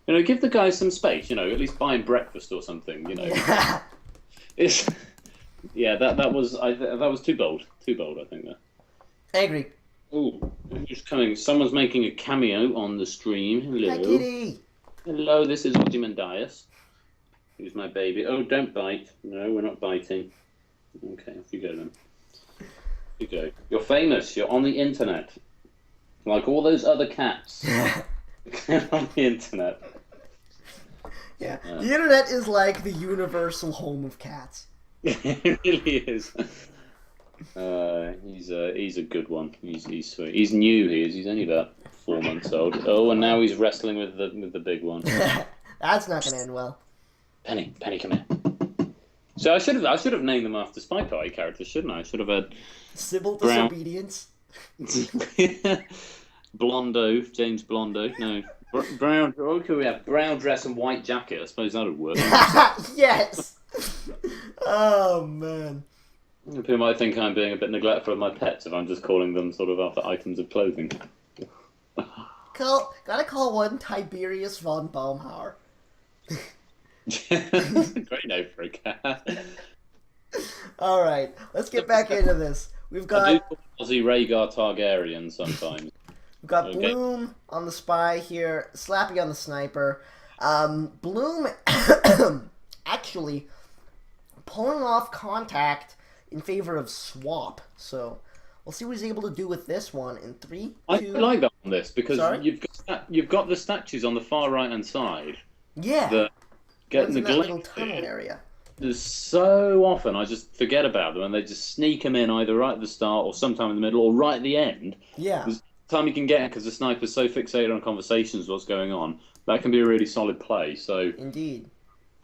you know, give the guy some space. You know, at least buy him breakfast or something. You know, it's yeah. That was too bold. Too bold, I think. There.
I agree.
Ooh, who's coming? Someone's making a cameo on the stream. Hello.
Hi, kitty.
Hello, this is Ozymandias. Who's my baby? Oh, don't bite. No, we're not biting. Okay, off you go then. You go. You're famous. You're on the internet. Like all those other cats. On the internet.
Yeah. The internet is like the universal home of cats.
It really is. He's a good one. He's sweet. He's new. He is. He's only about 4 months old. Oh, and now he's wrestling with the big one.
That's not going to end well.
Penny, come here. So I should have named them after Spy Party characters, shouldn't I? I should have had
Sybil Disobedience.
Blondo, James Blondo. No, brown. What could we have? Brown dress and white jacket. I suppose that would work.
Yes. Oh man.
People might think I'm being a bit neglectful of my pets if I'm just calling them sort of after items of clothing.
Gotta call one Tiberius von Baumhauer.
That's a great name for a cat.
Alright, let's get back into this. We've got...
I do call Ozzy Rhaegar Targaryen sometimes.
We've got Bloom on the spy here, Slappy on the sniper. Bloom actually pulling off contact in favor of swap. So we'll see what he's able to do with this one in 3, 2...
I like that on this because
Sorry?
you've got the statues on the far right hand side.
Yeah.
That get
in that little
neglected.
tunnel area.
There's so often I just forget about them and they just sneak them in either right at the start or sometime in the middle or right at the end.
Yeah.
There's time you can get because the sniper's so fixated on conversations, what's going on. That can be a really solid play. So
Indeed.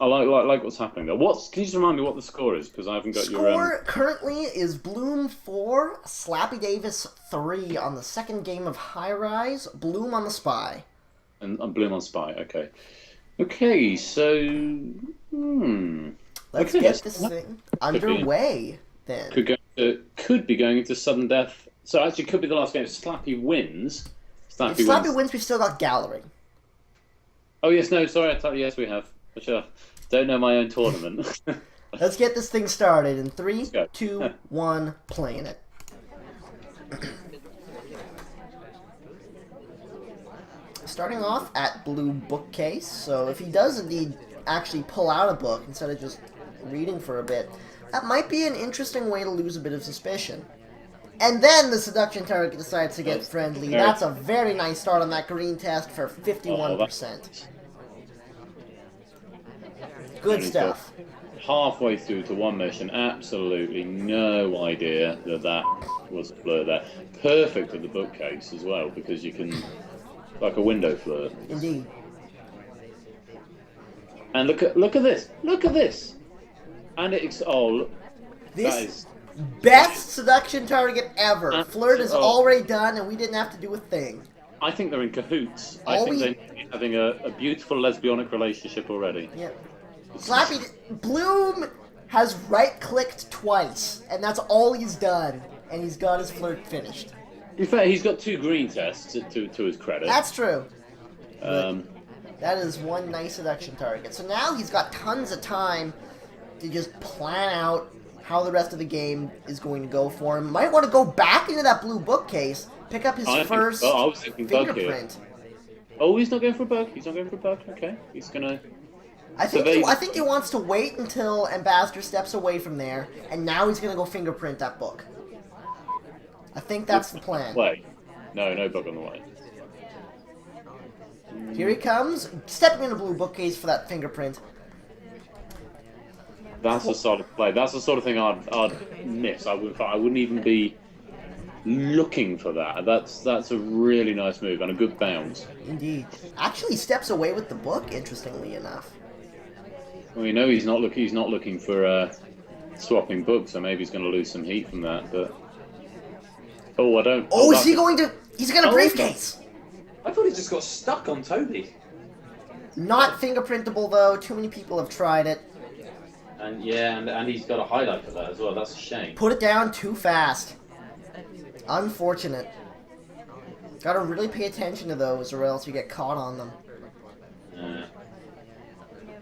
I like what's happening there. Can you just remind me what the score is? Because I haven't got your...
Score currently is Bloom 4, SlappyDavis 3 on the second game of High Rise, Bloom on the Spy.
And Bloom on Spy, okay. Okay, so...
Let's get this thing underway, then.
Could be going into sudden death. So actually could be the last game. If Slappy wins...
If Slappy wins, we've still got Gallery.
Oh, yes, no, sorry. Yes, we have. Don't know my own tournament.
Let's get this thing started in 3,
go.
2, 1, playing it. Starting off at blue bookcase, so if he does indeed actually pull out a book instead of just reading for a bit, that might be an interesting way to lose a bit of suspicion. And then the seduction target decides to get friendly. That's a very nice start on that green test for 51%. Good stuff.
Halfway through to one mission, absolutely no idea that was a flirt there. Perfect at the bookcase as well, because you can, like a window flirt.
Indeed.
And look at this, and it's
This
that is
best seduction target ever. Flirt is already done, and we didn't have to do a thing.
I think they're in cahoots. I think they're having a beautiful lesbianic relationship already.
Yeah. Slappy Bloom has right-clicked twice, and that's all he's done, and he's got his flirt finished.
In fact, he's got 2 green tests to his credit.
That's true. That is one nice seduction target. So now he's got tons of time to just plan out how the rest of the game is going to go for him. Might want to go back into that blue bookcase, pick up his first fingerprint.
Oh, he's not going for a bug. He's not going for a bug. Okay, he's gonna.
I think he wants to wait until Ambassador steps away from there, and now he's gonna go fingerprint that book. I think that's the plan.
Wait, no bug on the way.
Here he comes, stepping in the blue bookcase for that fingerprint.
That's a solid play. That's the sort of thing I'd miss. I wouldn't even be looking for that. That's a really nice move and a good bounce.
Indeed. Actually steps away with the book, interestingly enough.
Well, we know he's not looking for swapping books, so maybe he's going to lose some heat from that. But I don't.
Oh, is he going to? He's got a briefcase.
I thought he just got stuck on Toby.
Not fingerprintable though. Too many people have tried it.
And yeah, and he's got a highlight for that as well. That's a shame.
Put it down too fast. Unfortunate. Gotta really pay attention to those, or else you get caught on them.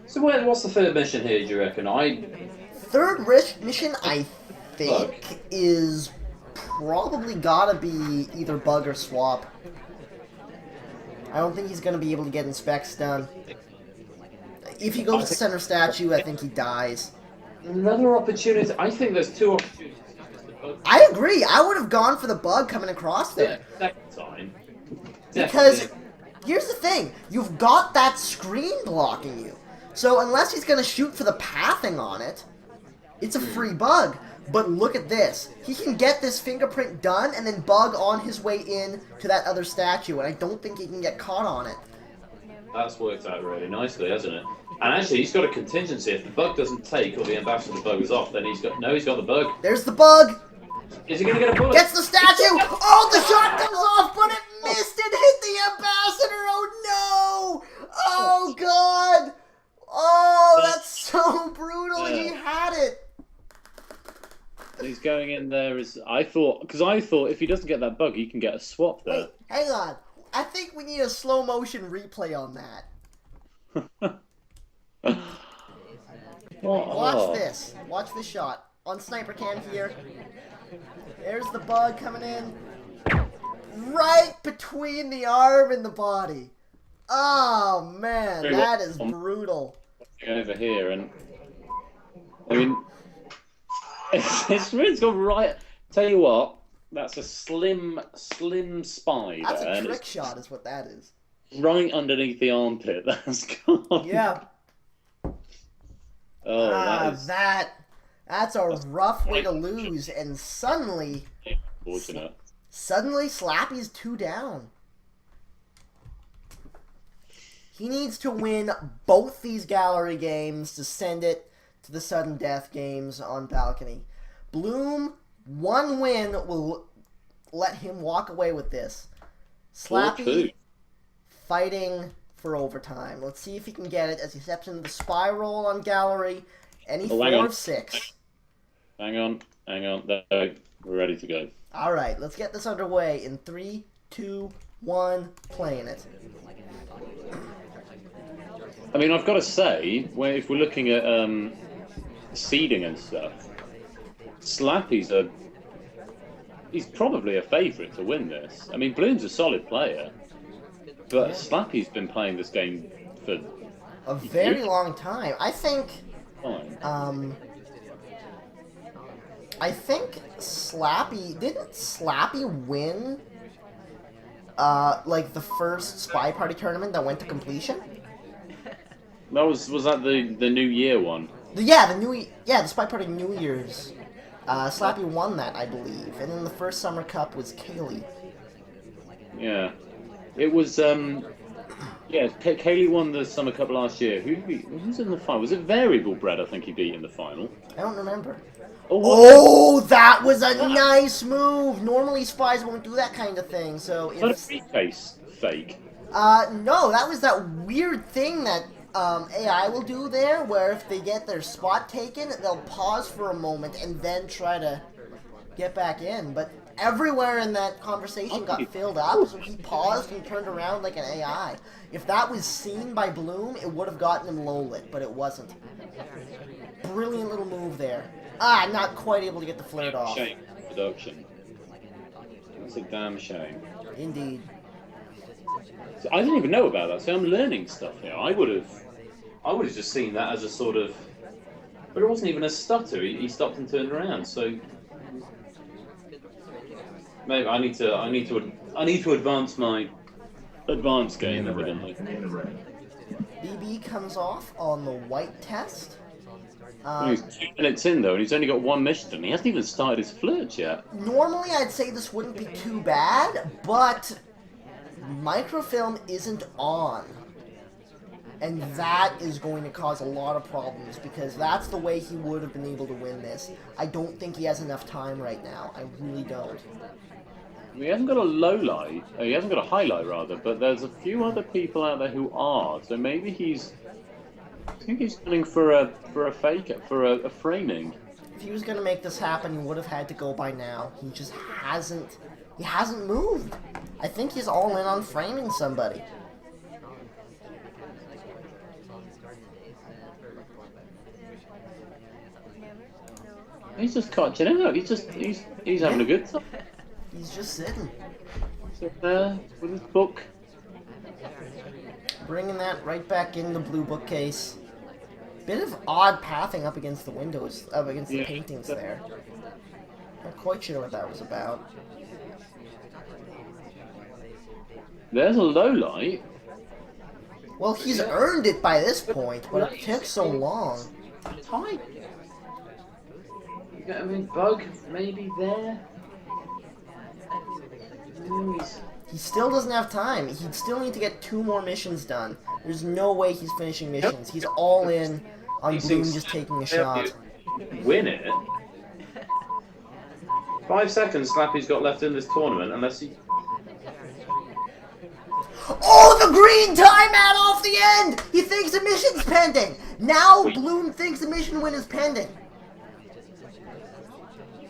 So what's the third mission here, do you reckon?
Third mission, I think, is probably gotta be either bug or swap. I don't think he's gonna be able to get inspects done. If he goes to center statue, I think he dies.
Another opportunity. I think there's two opportunities.
I agree. I would have gone for the bug coming across there.
Yeah, second time.
Because here's the thing. You've got that screen blocking you. So unless he's going to shoot for the pathing on it, it's a free bug. But look at this. He can get this fingerprint done and then bug on his way in to that other statue. And I don't think he can get caught on it.
That's worked out really nicely, hasn't it? And actually, he's got a contingency. If the bug doesn't take or the ambassador bug is off, then he's got the bug.
There's the bug.
Is he going to get a bullet?
Gets the statue. Oh, the shot comes off, but it missed and hit the ambassador. Oh, no. Oh, God. Oh, that's so brutal. He had it.
He's going in there as I thought, if he doesn't get that bug, he can get a swap there.
Wait, hang on. I think we need a slow motion replay on that. Watch this. Watch this shot. On sniper cam here. There's the bug coming in. Right between the arm and the body. Oh, man. That is brutal.
Over here, and I mean, it's gone right. Tell you what, that's a slim spy.
That's
there,
a trick shot, is what that is.
Right underneath the armpit. That's gone.
Yeah.
Oh,
that's a rough way to lose, and suddenly Slappy's 2 down. He needs to win both these gallery games to send it to the sudden death games on balcony. Bloom, 1 win will let him walk away with this. Slappy fighting for overtime. Let's see if he can get it as he steps into the spiral on gallery. Any 4 of 6.
Hang on. We're ready to go.
Alright, let's get this underway in 3, 2, 1, playing it.
I mean, I've got to say, if we're looking at seeding and stuff, Slappy's he's probably a favourite to win this. I mean, Bloom's a solid player, but Slappy's been playing this game for
a very long time. I think didn't Slappy win like the first Spy Party tournament that went to completion?
That was that the New Year one?
The Spy Party New Year's. Slappy won that, I believe, and then the first Summer Cup was Kaylee.
Yeah, it was. Kaylee won the Summer Cup last year. Who was in the final? Was it Variable Bread? I think he beat in the final.
I don't remember.
Oh,
that was a nice move. Normally spies won't do that kind of thing. So
is that a briefcase fake?
No, that was that weird thing that AI will do there, where if they get their spot taken, they'll pause for a moment and then try to get back in. But everywhere in that conversation got filled up, so he paused and turned around like an AI. If that was seen by Bloom, it would have gotten him low lit, but it wasn't. Brilliant little move there. Not quite able to get the flirt off.
Shame production. That's a damn shame.
Indeed.
So I didn't even know about that, so I'm learning stuff here. I would have just seen that as a sort of, but it wasn't even a stutter. He stopped and turned around. So maybe I need to advance my advanced game, evidently.
BB comes off on the white test.
He's 2 minutes in, though, and he's only got 1 mission, and he hasn't even started his flirt yet.
Normally, I'd say this wouldn't be too bad, but microfilm isn't on. And that is going to cause a lot of problems, because that's the way he would have been able to win this. I don't think he has enough time right now. I really don't.
He hasn't got a low light. He hasn't got a highlight, rather, but there's a few other people out there who are. So maybe he's... I think he's gunning for a framing.
If he was going to make this happen, he would have had to go by now. He just hasn't... He hasn't moved. I think he's all in on framing somebody.
He's just catching out. He's having a good time.
He's just sitting.
Sitting there with his book.
Bringing that right back in the blue bookcase. Bit of odd pathing up against the windows, up against the paintings there. Not quite sure what that was about.
There's a low light.
Well, he's earned it by this point, but it took so long.
Time. I mean, bug maybe there.
He still doesn't have time. He'd still need to get 2 more missions done. There's no way he's finishing missions. He's all in on Bloom just taking a shot.
Win it. 5 seconds Slappy's got left in this tournament, unless he...
Oh, the green timeout off the end! He thinks the mission's pending! Now Bloom thinks the mission win is pending.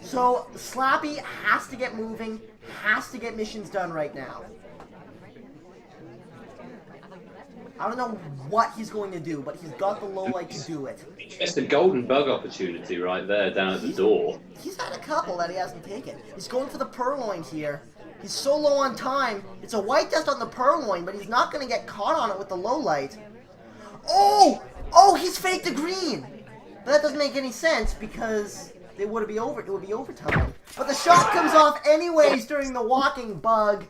So, Slappy has to get moving, has to get missions done right now. I don't know what he's going to do, but he's got the low light to do it.
It's the golden bug opportunity right there down at the door.
He's had a couple that he hasn't taken. He's going for the purloin here. He's so low on time. It's a white dust on the purloin, but he's not going to get caught on it with the low light. Oh! Oh, he's faked the green! But that doesn't make any sense because... It would be overtime. But the shot comes off anyways during the walking bug.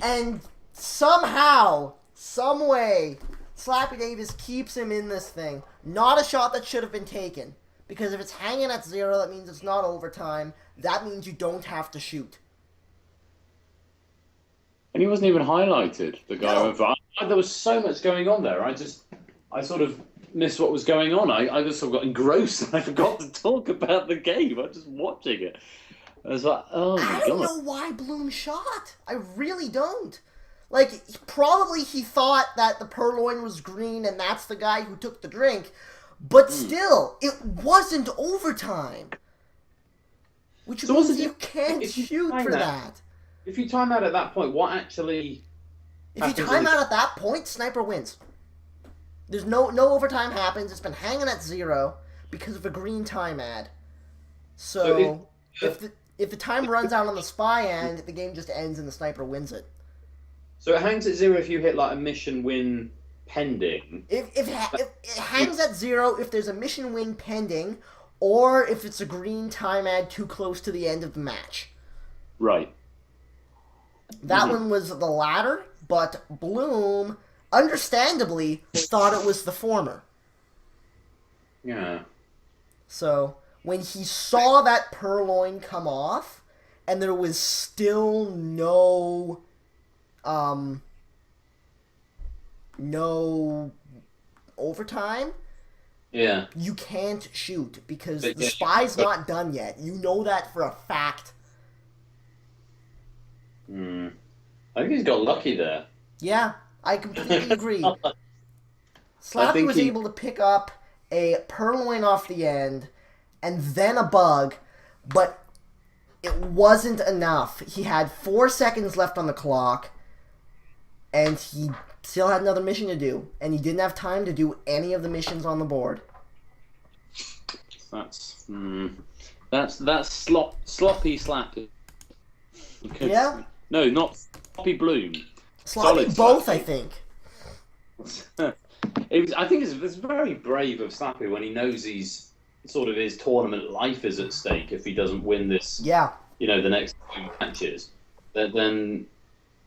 And somehow, some way, SlappyDavis keeps him in this thing. Not a shot that should have been taken. Because if it's hanging at 0, that means it's not overtime. That means you don't have to shoot.
And he wasn't even highlighted, the guy
No.
over.
There was so much going on there. I sort of missed what was going on. I just sort of got engrossed and I forgot to talk about the game. I was just watching it. I was like, oh my god.
I don't know why Bloom shot. I really don't. Like, probably he thought that the purloin was green and that's the guy who took the drink. But still, it wasn't overtime. Which
So
means
what's the
you can't
if you
shoot
time
for
that-
that.
If you time out at that point, what actually...
If you
happens
time
in the-
out at that point, Sniper wins. There's no overtime happens. It's been hanging at 0 because of a green time ad. So if the time runs out on the spy end, the game just ends and the Sniper wins it.
So it hangs at 0 if you hit like a mission win pending.
If it hangs at 0 if there's a mission win pending, or if it's a green time ad too close to the end of the match.
Right.
That one was the latter, but Bloom, understandably, thought it was the former.
Yeah.
So, when he saw that purloin come off, and there was still no overtime,
Yeah.
you can't shoot, because
But
the
yeah,
spy's not done yet. You know that for a fact.
I think he's got lucky there.
Yeah, I completely agree.
I
Slappy
think
was
he-
able to pick up a purloin off the end, and then a bug, but it wasn't enough. He had 4 seconds left on the clock, and he still had another mission to do, and he didn't have time to do any of the missions on the board.
That's sloppy Slappy. Because-
Yeah?
No, not sloppy Bloom.
Sloppy
Solid
both,
Slappy.
I think.
I think it's very brave of Slappy when he knows his tournament life is at stake if he doesn't win this.
Yeah.
The next 2 matches. Then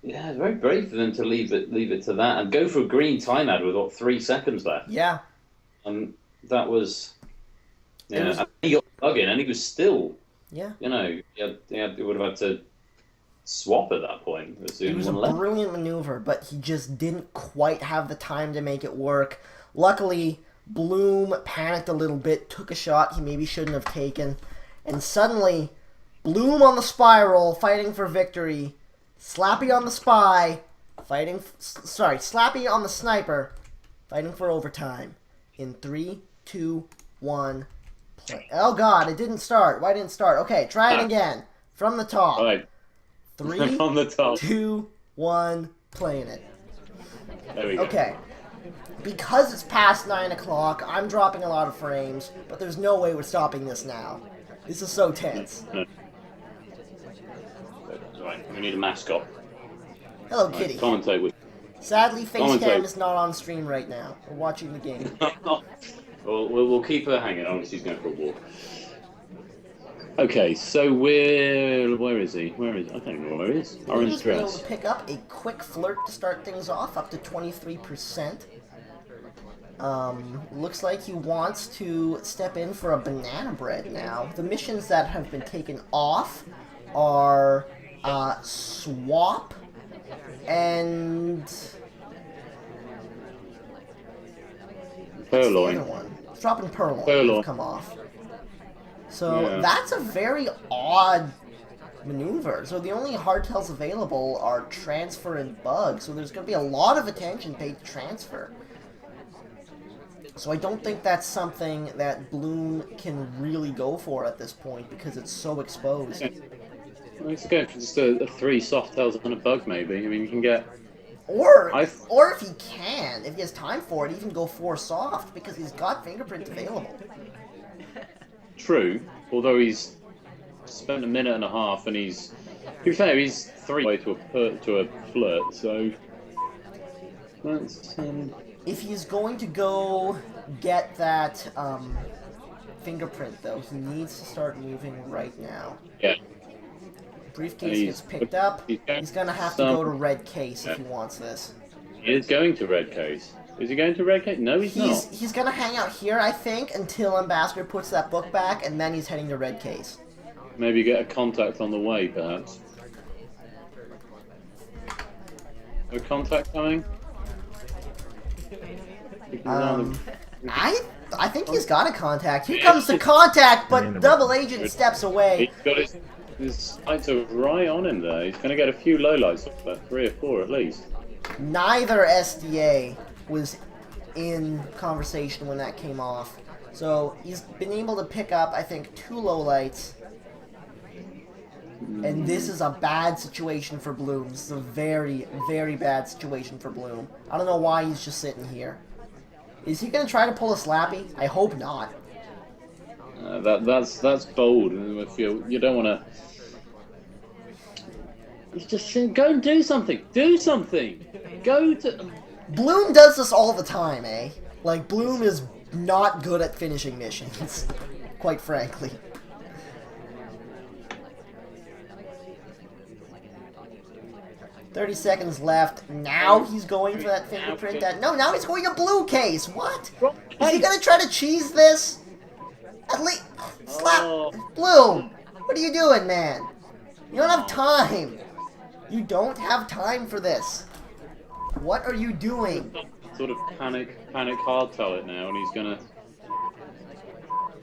yeah, it's very brave for them to leave it to that and go for a green time ad with 3 seconds left.
Yeah.
That was
It was,
And he got the bug in, and he was still,
yeah.
he would have had to swap at that point.
It was a brilliant maneuver, but he just didn't quite have the time to make it work. Luckily, Bloom panicked a little bit, took a shot he maybe shouldn't have taken, and suddenly, Bloom on the spiral, fighting for victory. Slappy on the spy, Slappy on the sniper, fighting for overtime. In 3, 2, 1, play. Oh god, it didn't start. Why didn't it start? Okay, try it again. From the top.
All right.
3,
From the top.
2, 1, playing it.
There we go.
Okay. Because it's past 9 o'clock, I'm dropping a lot of frames, but there's no way we're stopping this now. This is so tense.
No. Right, we need a mascot.
Hello, Kitty.
Commentate with.
Sadly, Facecam
Commentate.
is not on stream right now. We're watching the game.
We'll keep her hanging on. She's going for a walk. Okay, so where is he? Where is I don't know where he is. Orange
He's been able
dress.
to pick up a quick flirt to start things off, up to 23%. Looks like he wants to step in for a banana bread now. The missions that have been taken off are swap and
Purloin.
the other one. Swap and purloin
Purloin.
have come off. So
Yeah.
that's a very odd maneuver. So the only hardtails available are transfer and bug. So there's going to be a lot of attention paid to transfer. So I don't think that's something that Bloom can really go for at this point because it's so exposed.
Let's go for just a 3 soft tails and a bug, maybe. I mean, you can get.
Or
I-
or if he can, if he has time for it, even go 4 soft because he's got fingerprint available.
True, although he's spent a minute and a half, and he's. To be fair, he's 3 way to a flirt. So. That's.
If he's going to go get that fingerprint, though, he needs to start moving right now.
Yeah.
Briefcase
He's-
gets picked up. He's going to have to
some-
go to red case if he wants this.
He is going to red case. Is he going to red case? No, he's not.
He's going to hang out here, I think, until Ambassador puts that book back, and then he's heading to red case.
Maybe get a contact on the way, perhaps. A contact coming?
I think he's got a contact. Here comes the contact, but Double Agent steps away.
He's got his sights are right on him there. He's going to get a few lowlights, about 3 or 4 at least.
Neither SDA was in conversation when that came off. So he's been able to pick up, I think, 2 lowlights. And this is a bad situation for Bloom. This is a very, very bad situation for Bloom. I don't know why he's just sitting here. Is he going to try to pull a Slappy? I hope not.
That's bold. If you don't want to. He's just saying, go and do something. Do something. Go to.
Bloom does this all the time, eh? Like, Bloom is not good at finishing missions, quite frankly. .30 left. Now he's going for that fingerprint. Now he's going to blue case. What? Is he gonna try to cheese this? At least slap Bloom. What are you doing, man? You don't have time. You don't have time for this. What are you doing?
Sort of panic hardtail it now, and he's gonna.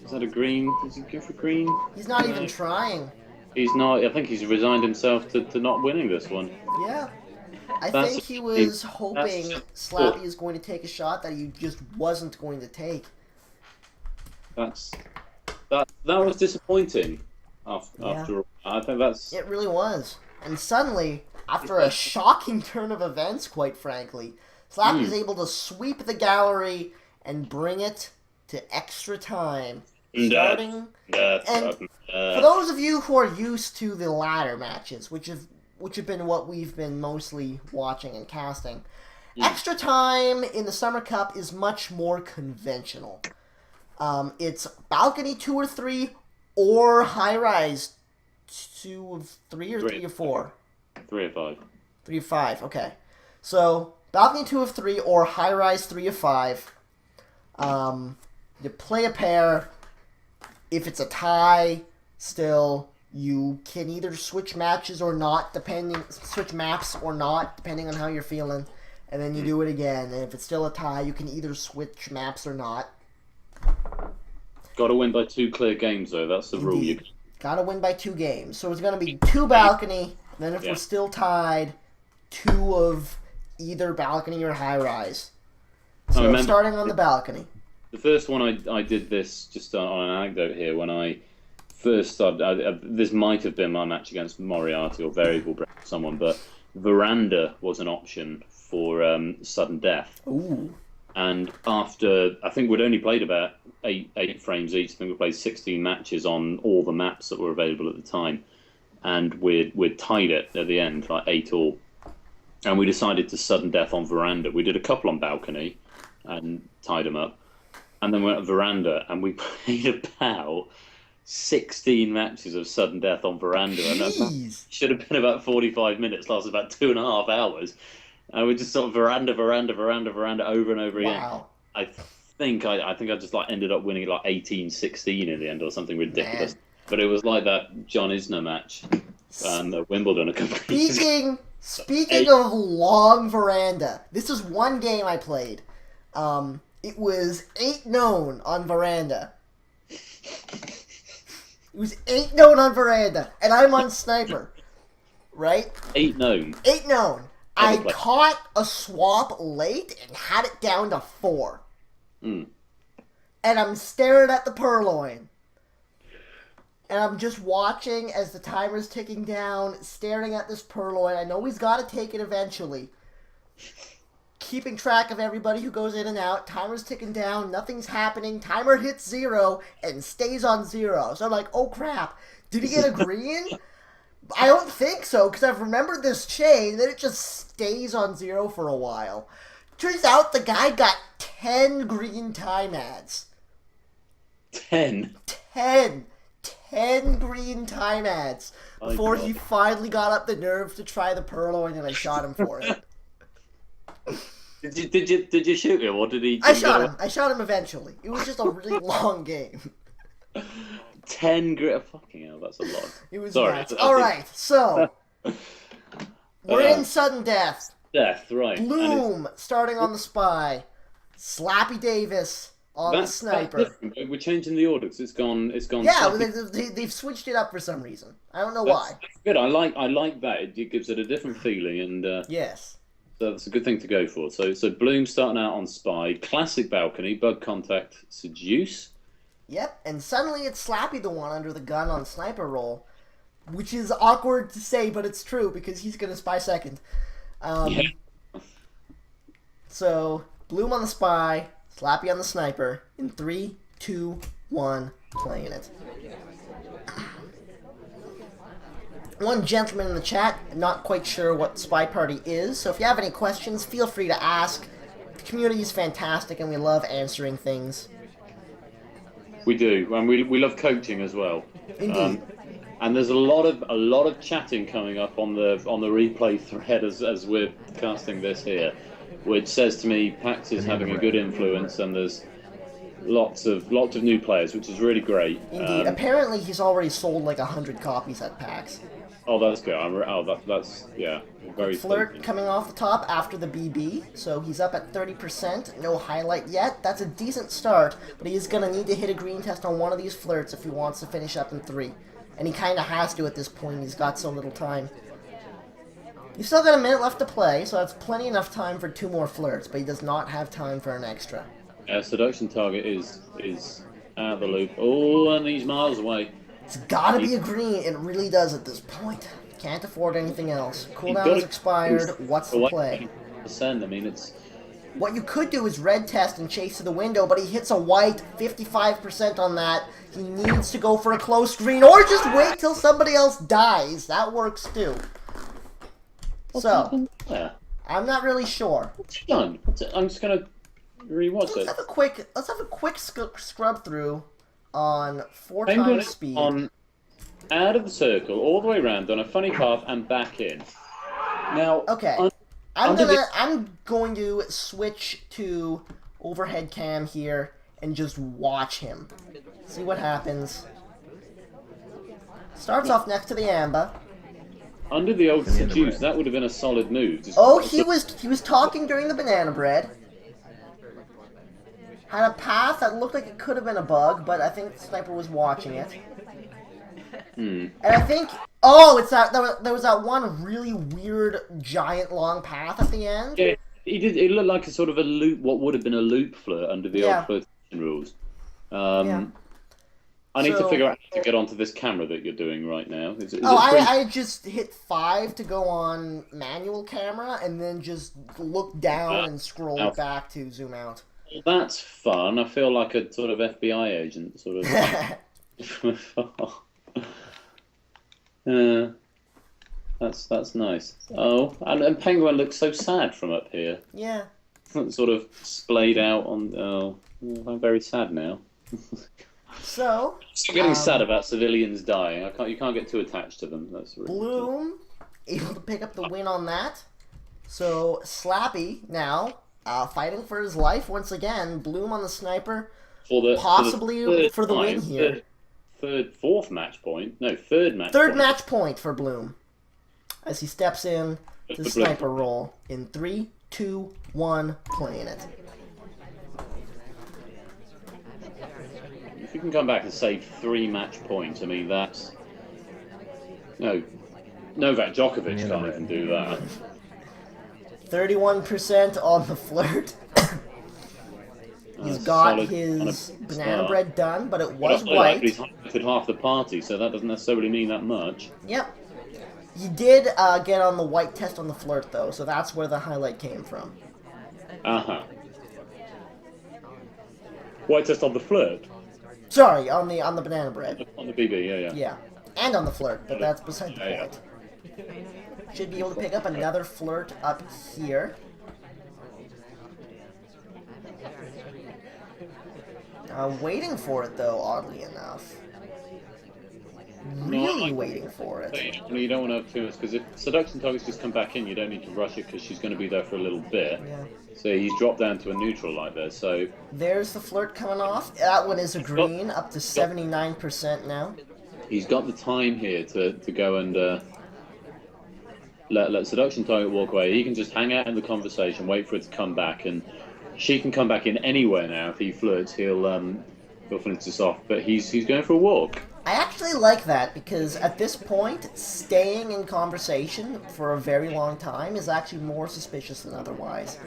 Is that a green? Does he go for green?
He's not even trying.
He's not. I think he's resigned himself to not winning this one.
Yeah. I
That's-
think he was hoping
that's-
Slappy is going to take a shot that he just wasn't going to take.
That was disappointing. After all, I think that's.
It really was. And suddenly, after a shocking turn of events, quite frankly, Slappy's able to sweep the gallery and bring it to extra time. Starting... And for those of you who are used to the ladder matches, which have been what we've been mostly watching and casting, extra time in the Summer Cup is much more conventional. It's balcony 2 or 3, or high rise 2 of 3 or 3 of 4.
3 or 5.
3 of 5. Okay, so balcony 2 of 3 or high rise 3 of 5. You play a pair. If it's a tie, still, you can either switch matches or not, switch maps or not, depending on how you're feeling. And then you do it again. And if it's still a tie, you can either switch maps or not.
Got to win by 2 clear games, though. That's the rule. You
Got to win by 2 games. So it's going to be 2 balcony. Then if we're still tied, 2 of either balcony or high rise. So starting on the balcony.
The first one I did this just on an anecdote here. When I first started, this might have been my match against Moriarty or Variable Break or someone, but Veranda was an option for sudden death.
Ooh.
And after, I think we'd only played about eight frames each. I think we played 16 matches on all the maps that were available at the time. And we'd tied it at the end, like 8-all. And we decided to sudden death on Veranda. We did a couple on balcony and tied them up. And then we went to Veranda and we played about 16 matches of sudden death on Veranda. And that should have been about 45 minutes, lasted about 2.5 hours. And we just sort of Veranda over and over again.
Wow.
I think I just like ended up winning like 18-16 in the end or something ridiculous. Man. But it was like that John Isner match at Wimbledon a couple of years ago.
Speaking of long Veranda, this is one game I played. It was 8-known on Veranda. It was 8-known on Veranda, and I'm on Sniper, right?
8-known.
8-known. I caught a swap late and had it down to 4.
Mm.
And I'm staring at the purloin. And I'm just watching as the timer's ticking down, staring at this purloin. I know he's got to take it eventually. Keeping track of everybody who goes in and out. Timer's ticking down. Nothing's happening. Timer hits 0 and stays on 0. So I'm like, oh crap. Did he get a green? I don't think so, because I've remembered this chain, then it just stays on 0 for a while. Turns out the guy got 10 green time ads.
10?
10 green time ads before he finally got up the nerve to try the purloin, and I shot him for it.
Did you shoot him, or did he?
I shot him. I shot him eventually. It was just a really long game.
10 green. Fucking hell, that's a lot.
It was nuts. All right, so we're in sudden death.
Death, right?
Bloom starting on the spy. SlappyDavis on the sniper.
We're changing the order because it's gone.
Yeah, they've switched it up for some reason. I don't know why.
That's good. I like that. It gives it a different feeling, and
yes,
so that's a good thing to go for. So Bloom starting out on spy, classic balcony, bug contact, seduce.
Yep, and suddenly it's Slappy the one under the gun on sniper roll, which is awkward to say, but it's true because he's gonna spy second. So Bloom on the spy, Slappy on the sniper. In 3, 2, 1, playing it. One gentleman in the chat, not quite sure what Spy Party is, so if you have any questions, feel free to ask. The community is fantastic, and we love answering things.
We do, and we love coaching as well.
Indeed.
And there's a lot of chatting coming up on the replay thread as we're casting this here, which says to me PAX is having a good influence, and there's lots of new players, which is really great.
Indeed. Apparently, he's already sold like 100 copies at PAX.
Oh, that's good. That's very.
Flirt coming off the top after the BB, so he's up at 30%. No highlight yet. That's a decent start, but he is going to need to hit a green test on one of these flirts if he wants to finish up in 3. And he kind of has to at this point. He's got so little time. He's still got a minute left to play, so that's plenty enough time for 2 more flirts, but he does not have time for an extra.
Seduction target is out of the loop. Oh, and he's miles away.
It's gotta be a green. It really does at this point. Can't afford anything else. Cooldown has expired. What's the play?
I mean, it's...
What you could do is red test and chase to the window, but he hits a white, 55% on that. He needs to go for a close green, or just wait till somebody else dies. That works too. So, I'm not really sure.
What's he done? I'm just gonna rewatch it.
Let's have a quick scrub through on 4 times speed.
On out of the circle, all the way around, on a funny path, and back in. Now,
okay. I'm going to switch to overhead cam here and just watch him. See what happens. Starts off next to the Amba.
Under the old Seduce, that would have been a solid move.
Oh, he was talking during the banana bread. Had a path that looked like it could have been a bug, but I think the sniper was watching it. And I think, oh, it's that there was that one really weird giant long path at the end.
Yeah, he did. It looked like a sort of a loop. What would have been a loop flirt under the old flirtation rules. I need to figure out how to get onto this camera that you're doing right now.
I just hit 5 to go on manual camera, and then just look down and scroll back to zoom out.
Well, that's fun. I feel like a sort of FBI agent, sort of. That's nice. Oh, and Penguin looks so sad from up here.
Yeah.
Sort of splayed out on. Oh, I'm very sad now.
So.
I'm getting sad about civilians dying. You can't get too attached to them. That's really
Bloom able to pick up the win on that. So Slappy now fighting for his life once again. Bloom on the sniper, possibly for the win here.
Fourth match point. No, third match.
Third match point for Bloom as he steps in to the sniper role in 3, 2, 1, playing it.
If you can come back and save 3 match points, I mean that's no. Novak Djokovic can't even do that.
31% on the flirt. He's got his banana bread done, but it was white.
He's highlighted half the party, so that doesn't necessarily mean that much.
Yep. He did get on the white test on the flirt, though, so that's where the highlight came from.
White test on the flirt?
Sorry, on the banana bread.
On the BB, yeah.
Yeah, and on the flirt, but that's beside the point. Should be able to pick up another flirt up here. Waiting for it, though, oddly enough. Really waiting for it.
You don't want to have too much, because if seduction targets just come back in, you don't need to rush it, because she's going to be there for a little bit.
Yeah.
So he's dropped down to a neutral like this, so...
There's the flirt coming off. That one is a green, up to 79% now.
He's got the time here to go and let seduction target walk away. He can just hang out in the conversation, wait for it to come back, and she can come back in anywhere now. If he flirts, he'll finish this off. But he's going for a walk.
I actually like that, because at this point, staying in conversation for a very long time is actually more suspicious than otherwise.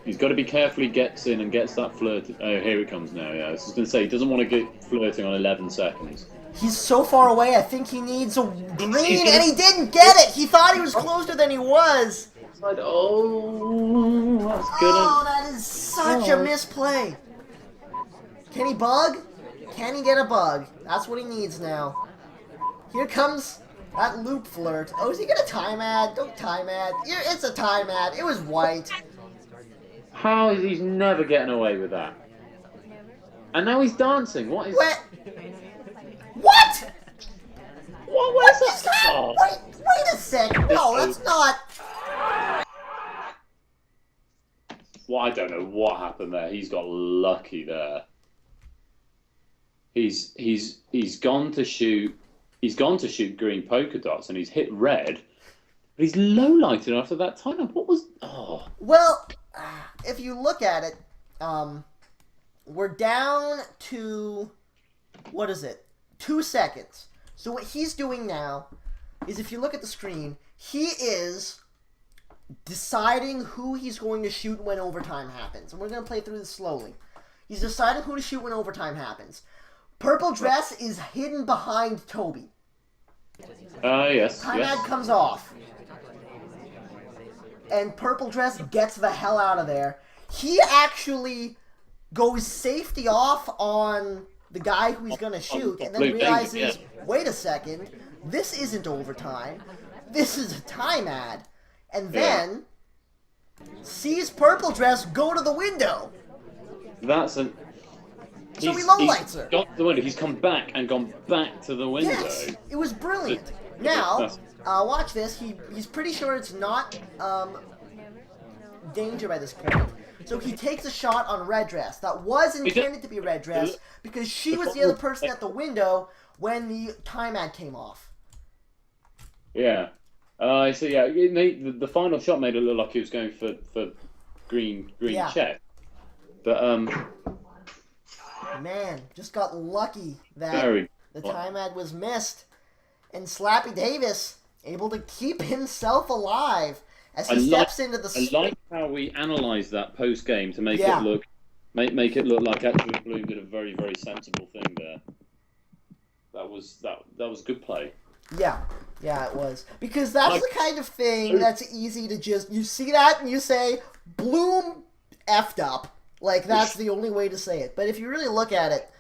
He's got to be careful he gets in and gets that flirt. Oh, here it comes now, yeah. I was just going to say, he doesn't want to get flirting on 11 seconds.
He's so far away, I think he needs a green, and he didn't get it! He thought he was closer than he was!
Oh, that's good.
Oh, that is such a misplay! Can he bug? Can he get a bug? That's what he needs now. Here comes that loop flirt. Oh, is he gonna time ad? Don't time ad. It's a time ad. It was white.
How is he never getting away with that? And now he's dancing. What is...
What?
What is that? Oh.
Wait a second. No, that's not...
Well, I don't know what happened there. He's got lucky there. He's gone to shoot. He's gone to shoot green polka dots, and he's hit red. But he's low lighted after that time. What was? Oh.
Well, if you look at it, we're down to what is it? 2 seconds. So what he's doing now is, if you look at the screen, he is deciding who he's going to shoot when overtime happens. And we're going to play through this slowly. He's deciding who to shoot when overtime happens. Purple dress is hidden behind Toby.
Yes.
Time ad comes off. And purple dress gets the hell out of there. He actually goes safety off on the guy who he's going to shoot, and then realizes, wait a second, this isn't overtime. This is a time ad. And then sees purple dress go to the window.
That's an...
So he lowlights her.
Got to the window. He's come back and gone back to the window.
Yes, it was brilliant. Now, watch this. He's pretty sure it's not danger by this point. So he takes a shot on Red Dress. That was intended to be Red Dress because she was the other person at the window when the time ad came off.
Yeah. I see. Yeah, the final shot made it look like he was going for green check, but
man, just got lucky that
very
the time ad was missed, and SlappyDavis able to keep himself alive as he steps into the.
I like how we analysed that post game to make it look make it look like actually Bloom did a very, very sensible thing there. That was good play.
Yeah, it was. Because that's the kind of thing that's easy to just... You see that and you say, Bloom effed up. Like, that's the only way to say it. But if you really look at it,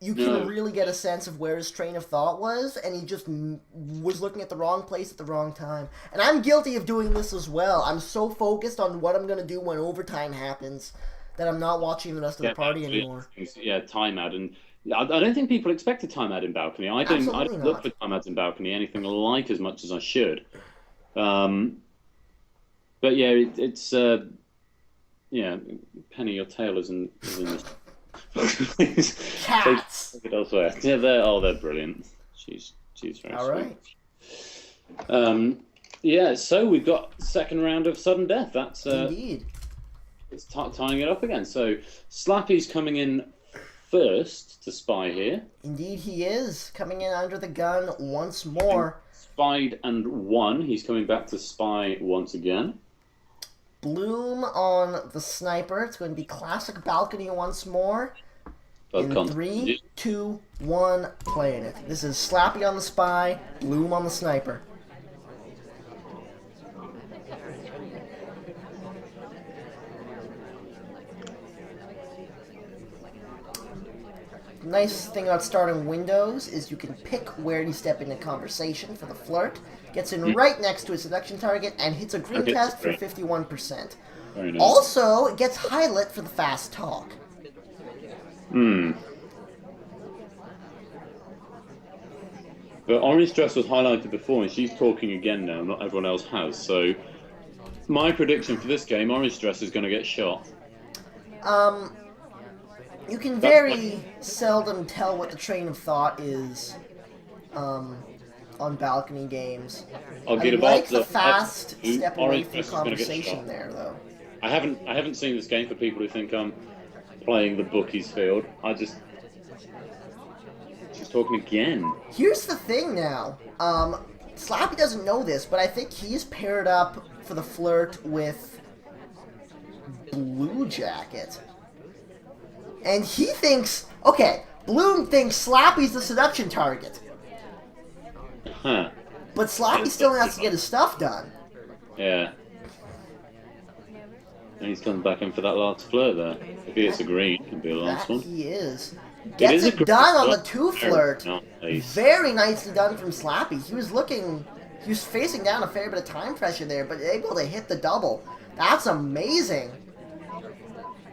you can really get a sense of where his train of thought was, and he just was looking at the wrong place at the wrong time. And I'm guilty of doing this as well. I'm so focused on what I'm going to do when overtime happens that I'm not watching the rest of the party anymore.
Yeah, time ad. And I don't think people expect a time ad in balcony. I don't look for time ads in balcony anything like as much as I should. But yeah, it's Penny, your tail is in this.
Cats.
Take it elsewhere. Yeah, they're brilliant. She's very
all
sweet.
Right.
Yeah, so we've got second round of sudden death. That's
indeed.
It's tying it up again. So Slappy's coming in first to spy here.
Indeed, he is coming in under the gun once more.
Spied and won. He's coming back to spy once again.
Bloom on the sniper. It's going to be classic balcony once more. In 3, 2, 1, playing it. This is Slappy on the spy, Bloom on the sniper. The nice thing about starting windows is you can pick where you step into conversation for the flirt. Gets in right next to a seduction target and hits a green test for 51%.
Very nice.
Also, it gets highlight for the fast talk.
But Orange Dress was highlighted before, and she's talking again now. Not everyone else has. So, my prediction for this game, Orange Dress is going to get shot.
You can very seldom tell what the train of thought is on balcony games.
I
like the fast step away from conversation there, though.
I haven't seen this game for people who think I'm playing the bookies field. She's talking again.
Here's the thing now. Slappy doesn't know this, but I think he's paired up for the flirt with Blue Jacket. And he thinks, okay, Bloom thinks Slappy's the seduction target.
Huh.
But Slappy still has to get his stuff done.
Yeah. And he's coming back in for that last flirt there. If he hits a green, it can be the last one.
He is. Gets it done on the 2 flirt. Nice. Very nicely done from Slappy. He was facing down a fair bit of time pressure there, but able to hit the double. That's amazing.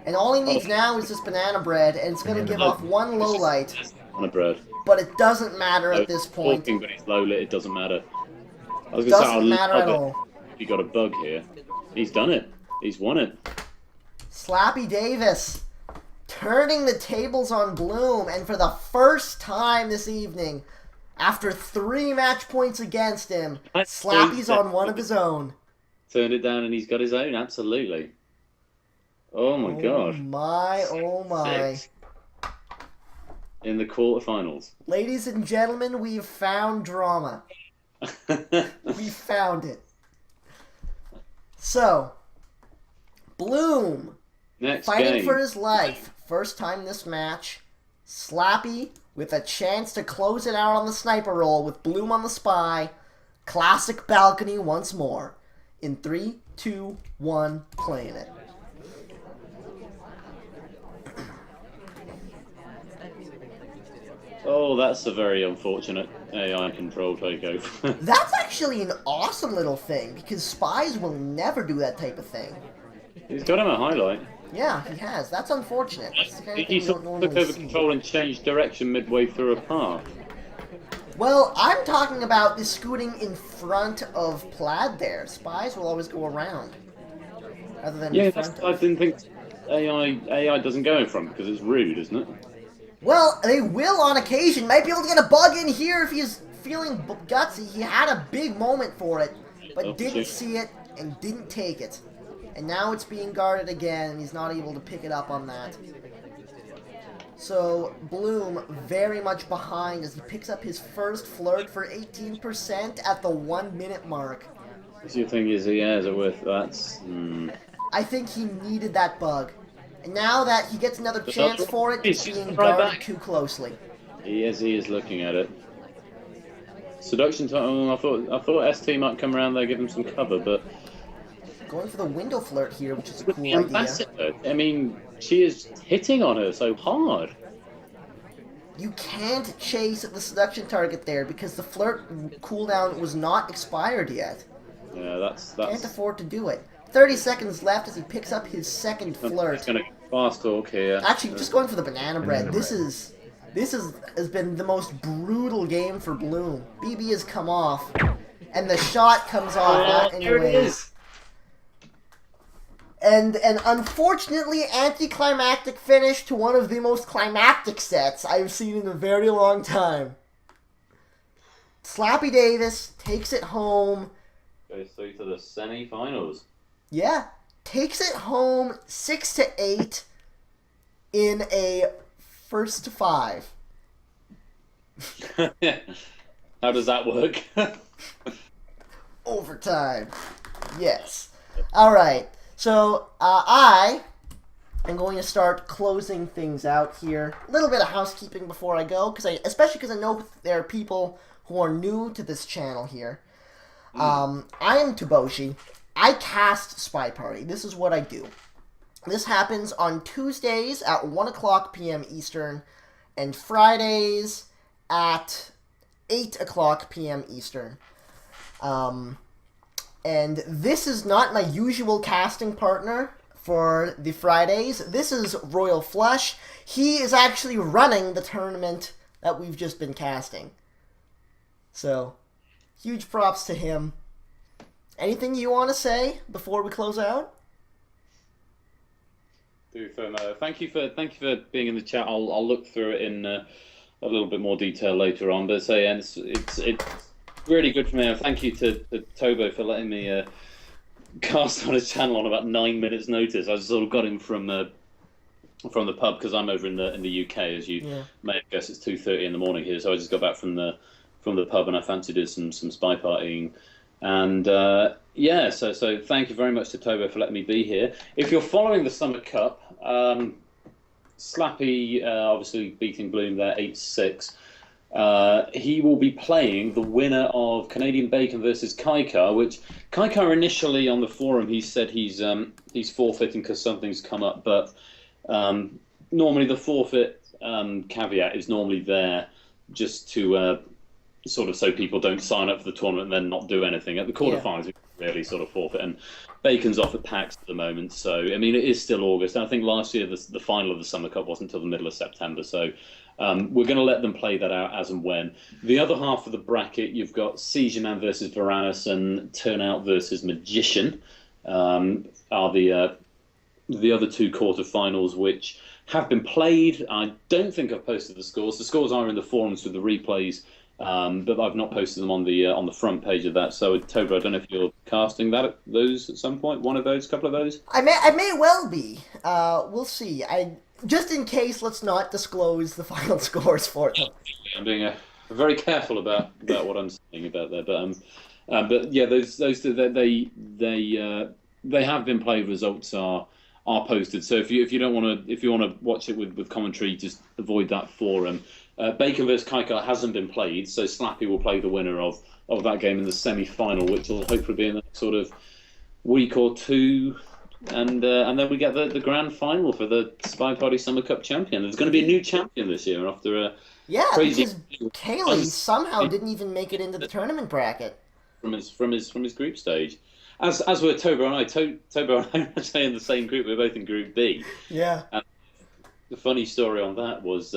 And all he needs now is this banana bread, and it's going to give off one low light.
Banana bread.
But it doesn't matter at this point.
Talking, but he's low lit, it doesn't matter. I was
going to say, doesn't matter at all.
He got a bug here. He's done it. He's won it.
SlappyDavis turning the tables on Bloom, and for the first time this evening, after 3 match points against him, Slappy's on one of his own.
Turned it down and he's got his own, absolutely. Oh my god.
Oh my.
6. In the quarterfinals.
Ladies and gentlemen, we've found drama. We found it. So, Bloom, fighting for his life. First time this match. Slappy with a chance to close it out on the sniper roll with Bloom on the spy. Classic balcony once more. In 3, 2, 1, playing it.
Oh, that's a very unfortunate AI control takeover.
That's actually an awesome little thing, because spies will never do that type of thing.
He's got him a highlight.
Yeah, he has. That's unfortunate. That's the kind of thing
He
you don't normally
took over
see.
control and changed direction midway through a path.
Well, I'm talking about the scooting in front of Plaid there. Spies will always go around. rather than
Yeah,
in
that's,
front
I
of.
didn't think AI doesn't go in front because it's rude, isn't it?
Well, they will on occasion. Might be able to get a bug in here if he's feeling gutsy. He had a big moment for it, but didn't see it and didn't take it. And now it's being guarded again, and he's not able to pick it up on that. So, Bloom very much behind as he picks up his first flirt for 18% at the 1 minute mark.
So your thing is, yeah, is it worth that?
I think he needed that bug. And now that he gets another
But
chance
that's
for it, it's
he's
being
right
guarded
back.
too closely.
He is looking at it. Seduction time. Oh, I thought ST might come around there, give him some cover, but
Going for the window flirt here, which is a
with
cool
the
idea.
ambassador, I mean, she is hitting on her so hard.
You can't chase the seduction target there because the flirt cooldown was not expired yet.
Yeah, that's
Can't afford to do it. 30 seconds left as he picks up his second
He's
flirt.
gonna fast talk here.
Actually, just going for the banana bread. This has been the most brutal game for Bloom. BB has come off, and the shot comes off
Here it
anyways.
is.
And an unfortunately anticlimactic finish to one of the most climactic sets I've seen in a very long time. SlappyDavis takes it home.
Goes through to the semi-finals.
Yeah, takes it home 6-8 in a first to 5.
How does that work?
Overtime. Yes. All right. So I am going to start closing things out here. A little bit of housekeeping before I go, especially because I know there are people who are new to this channel here. I am Toboshi. I cast Spy Party. This is what I do. This happens on Tuesdays at 1 o'clock p.m. Eastern and Fridays at 8 o'clock p.m. Eastern. And this is not my usual casting partner for the Fridays. This is Royal Flush. He is actually running the tournament that we've just been casting. So, huge props to him. Anything you want to say before we close out?
Thank you for being in the chat. I'll look through it in a little bit more detail later on. But it's really good for me. Thank you to Tobo for letting me cast on his channel on about 9 minutes' notice. I sort of got him from the pub because I'm over in the UK, as you may have guessed. It's 2:30 in the morning here, so I just got back from the pub and I fancied doing some spy partying. And so thank you very much to Tobo for letting me be here. If you're following the Summer Cup, Slappy obviously beating Bloom there 8-6. He will be playing the winner of Canadian Bacon versus Kaikar, which Kaikar initially on the forum he said he's forfeiting because something's come up, but normally the forfeit caveat is normally there just to sort of so people don't sign up for the tournament and then not do anything. At the quarterfinals, we really sort of forfeit, and Bacon's off at PAX at the moment, so I mean it is still August. And I think last year the final of the Summer Cup wasn't until the middle of September, so we're going to let them play that out as and when. The other half of the bracket, you've got Siegeman versus Varanus and Turnout versus Magician are the other two quarterfinals, which have been played. I don't think I've posted the scores. The scores are in the forums with the replays, but I've not posted them on the front page of that. So, Tobo, I don't know if you're casting those at some point. One of those, couple of those.
I may well be. We'll see. Just in case, let's not disclose the final scores for them.
I'm being very careful about what I'm saying about that, but yeah, those two, they have been played. Results are posted. So if you want to watch it with commentary, just avoid that forum. Bacon vs Kaikar hasn't been played, so Slappy will play the winner of that game in the semi-final, which will hopefully be in the next sort of week or two. And then we get the grand final for the Spy Party Summer Cup champion. There's going to be a new champion this year after a crazy
because Kaylee somehow didn't even make it into the tournament bracket
from his group stage. As were Tobo and I. Tobo and I were actually in the same group. We were both in Group B.
Yeah.
And the funny story on that was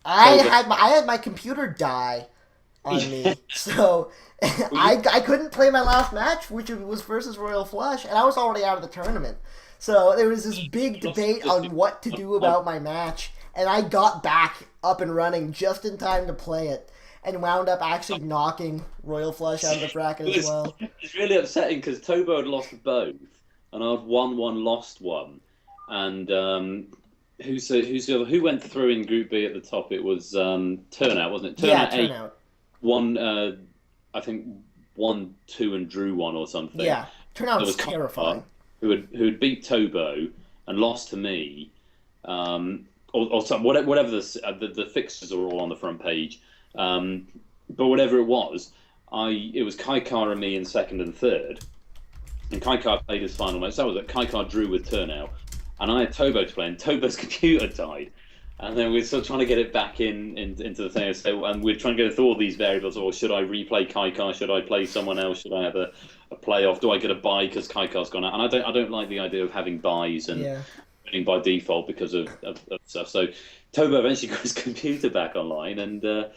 I had my computer die on me. So I couldn't play my last match, which was versus Royal Flush, and I was already out of the tournament. So there was this big debate on what to do about my match, and I got back up and running just in time to play it, and wound up actually knocking Royal Flush out of the bracket as well.
It's really upsetting because Tobo had lost both, and I'd won one, lost one, and who's the other? Who went through in Group B at the top? It was Turnout, wasn't it?
Turnout.
One, I think 1-2 and drew one or something.
Yeah, Turnout was terrifying.
Who had beat Tobo and lost to me, or some, whatever the fixtures are all on the front page. But whatever it was was Kaikar and me in second and third, and Kaikar played his final match. That was it. Kaikar drew with Turnout, and I had Tobo to play, and Tobo's computer died. And then we're still trying to get it back into the thing. So, and we're trying to go through all these variables. Or should I replay Kaikar? Should I play someone else? Should I have a playoff? Do I get a bye because Kaikar's gone out? And I don't like the idea of having byes and winning by default because of stuff. So Tobo eventually got his computer back online, and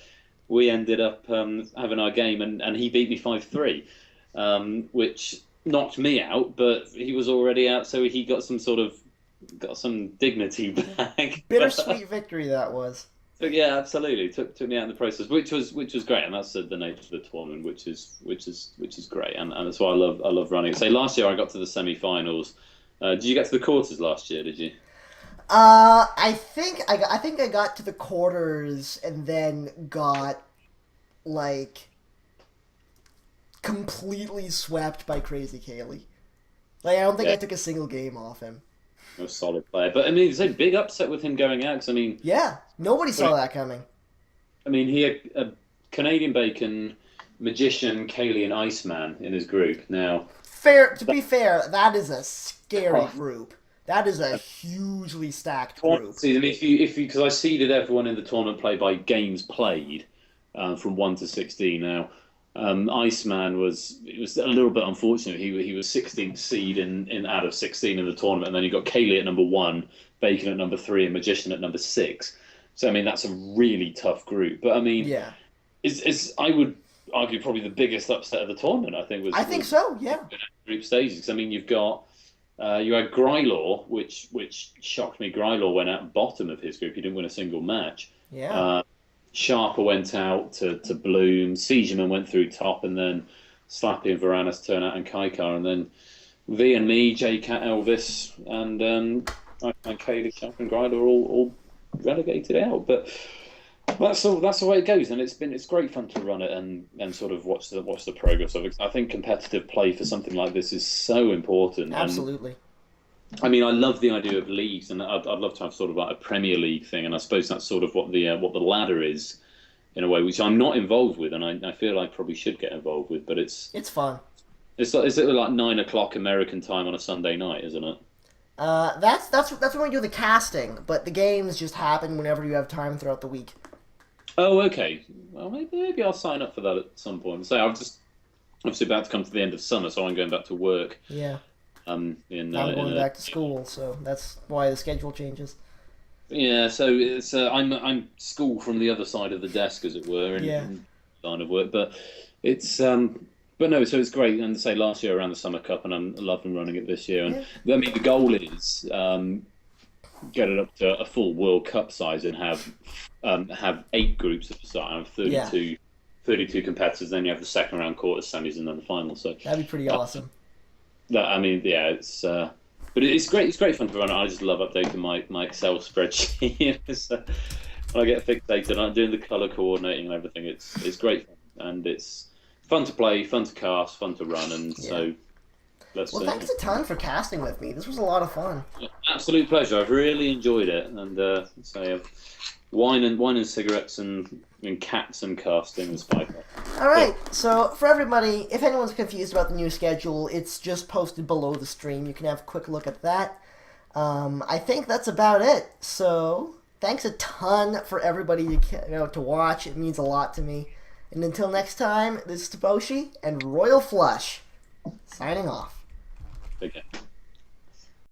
we ended up having our game, and he beat me 5-3, which knocked me out. But he was already out, so he got some dignity back.
Bittersweet victory that was.
So yeah, absolutely. Took me out in the process, which was great, and that's the nature of the tournament, which is great, and that's why I love running it. So last year I got to the semi-finals. Did you get to the quarters last year? Did you?
I think I got to the quarters and then got completely swept by Crazy Kaylee. I don't think I took a single game off him.
A solid player, but I mean, it's a big upset with him going out. Cause, I mean,
nobody saw that coming.
I mean, he had a Canadian Bacon, Magician, Kaylee, and Iceman in his group. Now,
to be fair, that is a scary group. That is a hugely stacked group.
See, I mean, if you, because I seeded everyone in the tournament play by games played, from 1 to 16. Now, Iceman was a little bit unfortunate. He was 16th seed in out of 16 in the tournament, and then you got Kaylee at number 1, Bacon at number 3, and Magician at number 6. So I mean, that's a really tough group. But I mean, is I would argue probably the biggest upset of the tournament. I think
so. Yeah.
Group stages. I mean, you've got you had Grylaw, which shocked me. Grylaw went out bottom of his group. He didn't win a single match.
Yeah.
Sharper went out to Bloom. Siegeman went through top, and then Slappy and Varanus turn out, and Kaikar, and then V and me, J-Cat, Elvis, and Kaylee, Sharper, and Gryder are all relegated out. But that's the way it goes, and it's great fun to run it and sort of watch the progress of it. I think competitive play for something like this is so important.
Absolutely.
I mean, I love the idea of leagues, and I'd love to have sort of like a Premier League thing, and I suppose that's sort of what the ladder is, in a way, which I'm not involved with, and I feel I probably should get involved with, but it's
fun.
It's like 9:00 American time on a Sunday night, isn't it?
That's when we do the casting, but the games just happen whenever you have time throughout the week.
Oh, okay. Well, maybe I'll sign up for that at some point. So I'm just obviously about to come to the end of summer, so I'm going back to work.
Yeah.
I'm
going back to school, so that's why the schedule changes.
Yeah, so it's I'm school from the other side of the desk, as it were, in line of work. But it's but no, so it's great. And say last year around the Summer Cup, and I'm loving running it this year. And I mean, the goal is get it up to a full World Cup size and have 8 groups at the start. Have 32 competitors. Then you have the second round, quarters, semis, and then the final. So
that'd be pretty awesome.
I mean, yeah, it's but it's great. It's great fun to run. I just love updating my Excel spreadsheet. So when I get fixated on doing the color coordinating and everything, it's great fun, and it's fun to play, fun to cast, fun to run, and so.
Thanks a ton for casting with me. This was a lot of fun.
Absolute pleasure. I've really enjoyed it, and so wine and cigarettes and cats and casting and spider.
All right. So for everybody, if anyone's confused about the new schedule, it's just posted below the stream. You can have a quick look at that. I think that's about it. So thanks a ton for everybody to watch. It means a lot to me. And until next time, this is Toboshi and Royal Flush signing off.
Okay.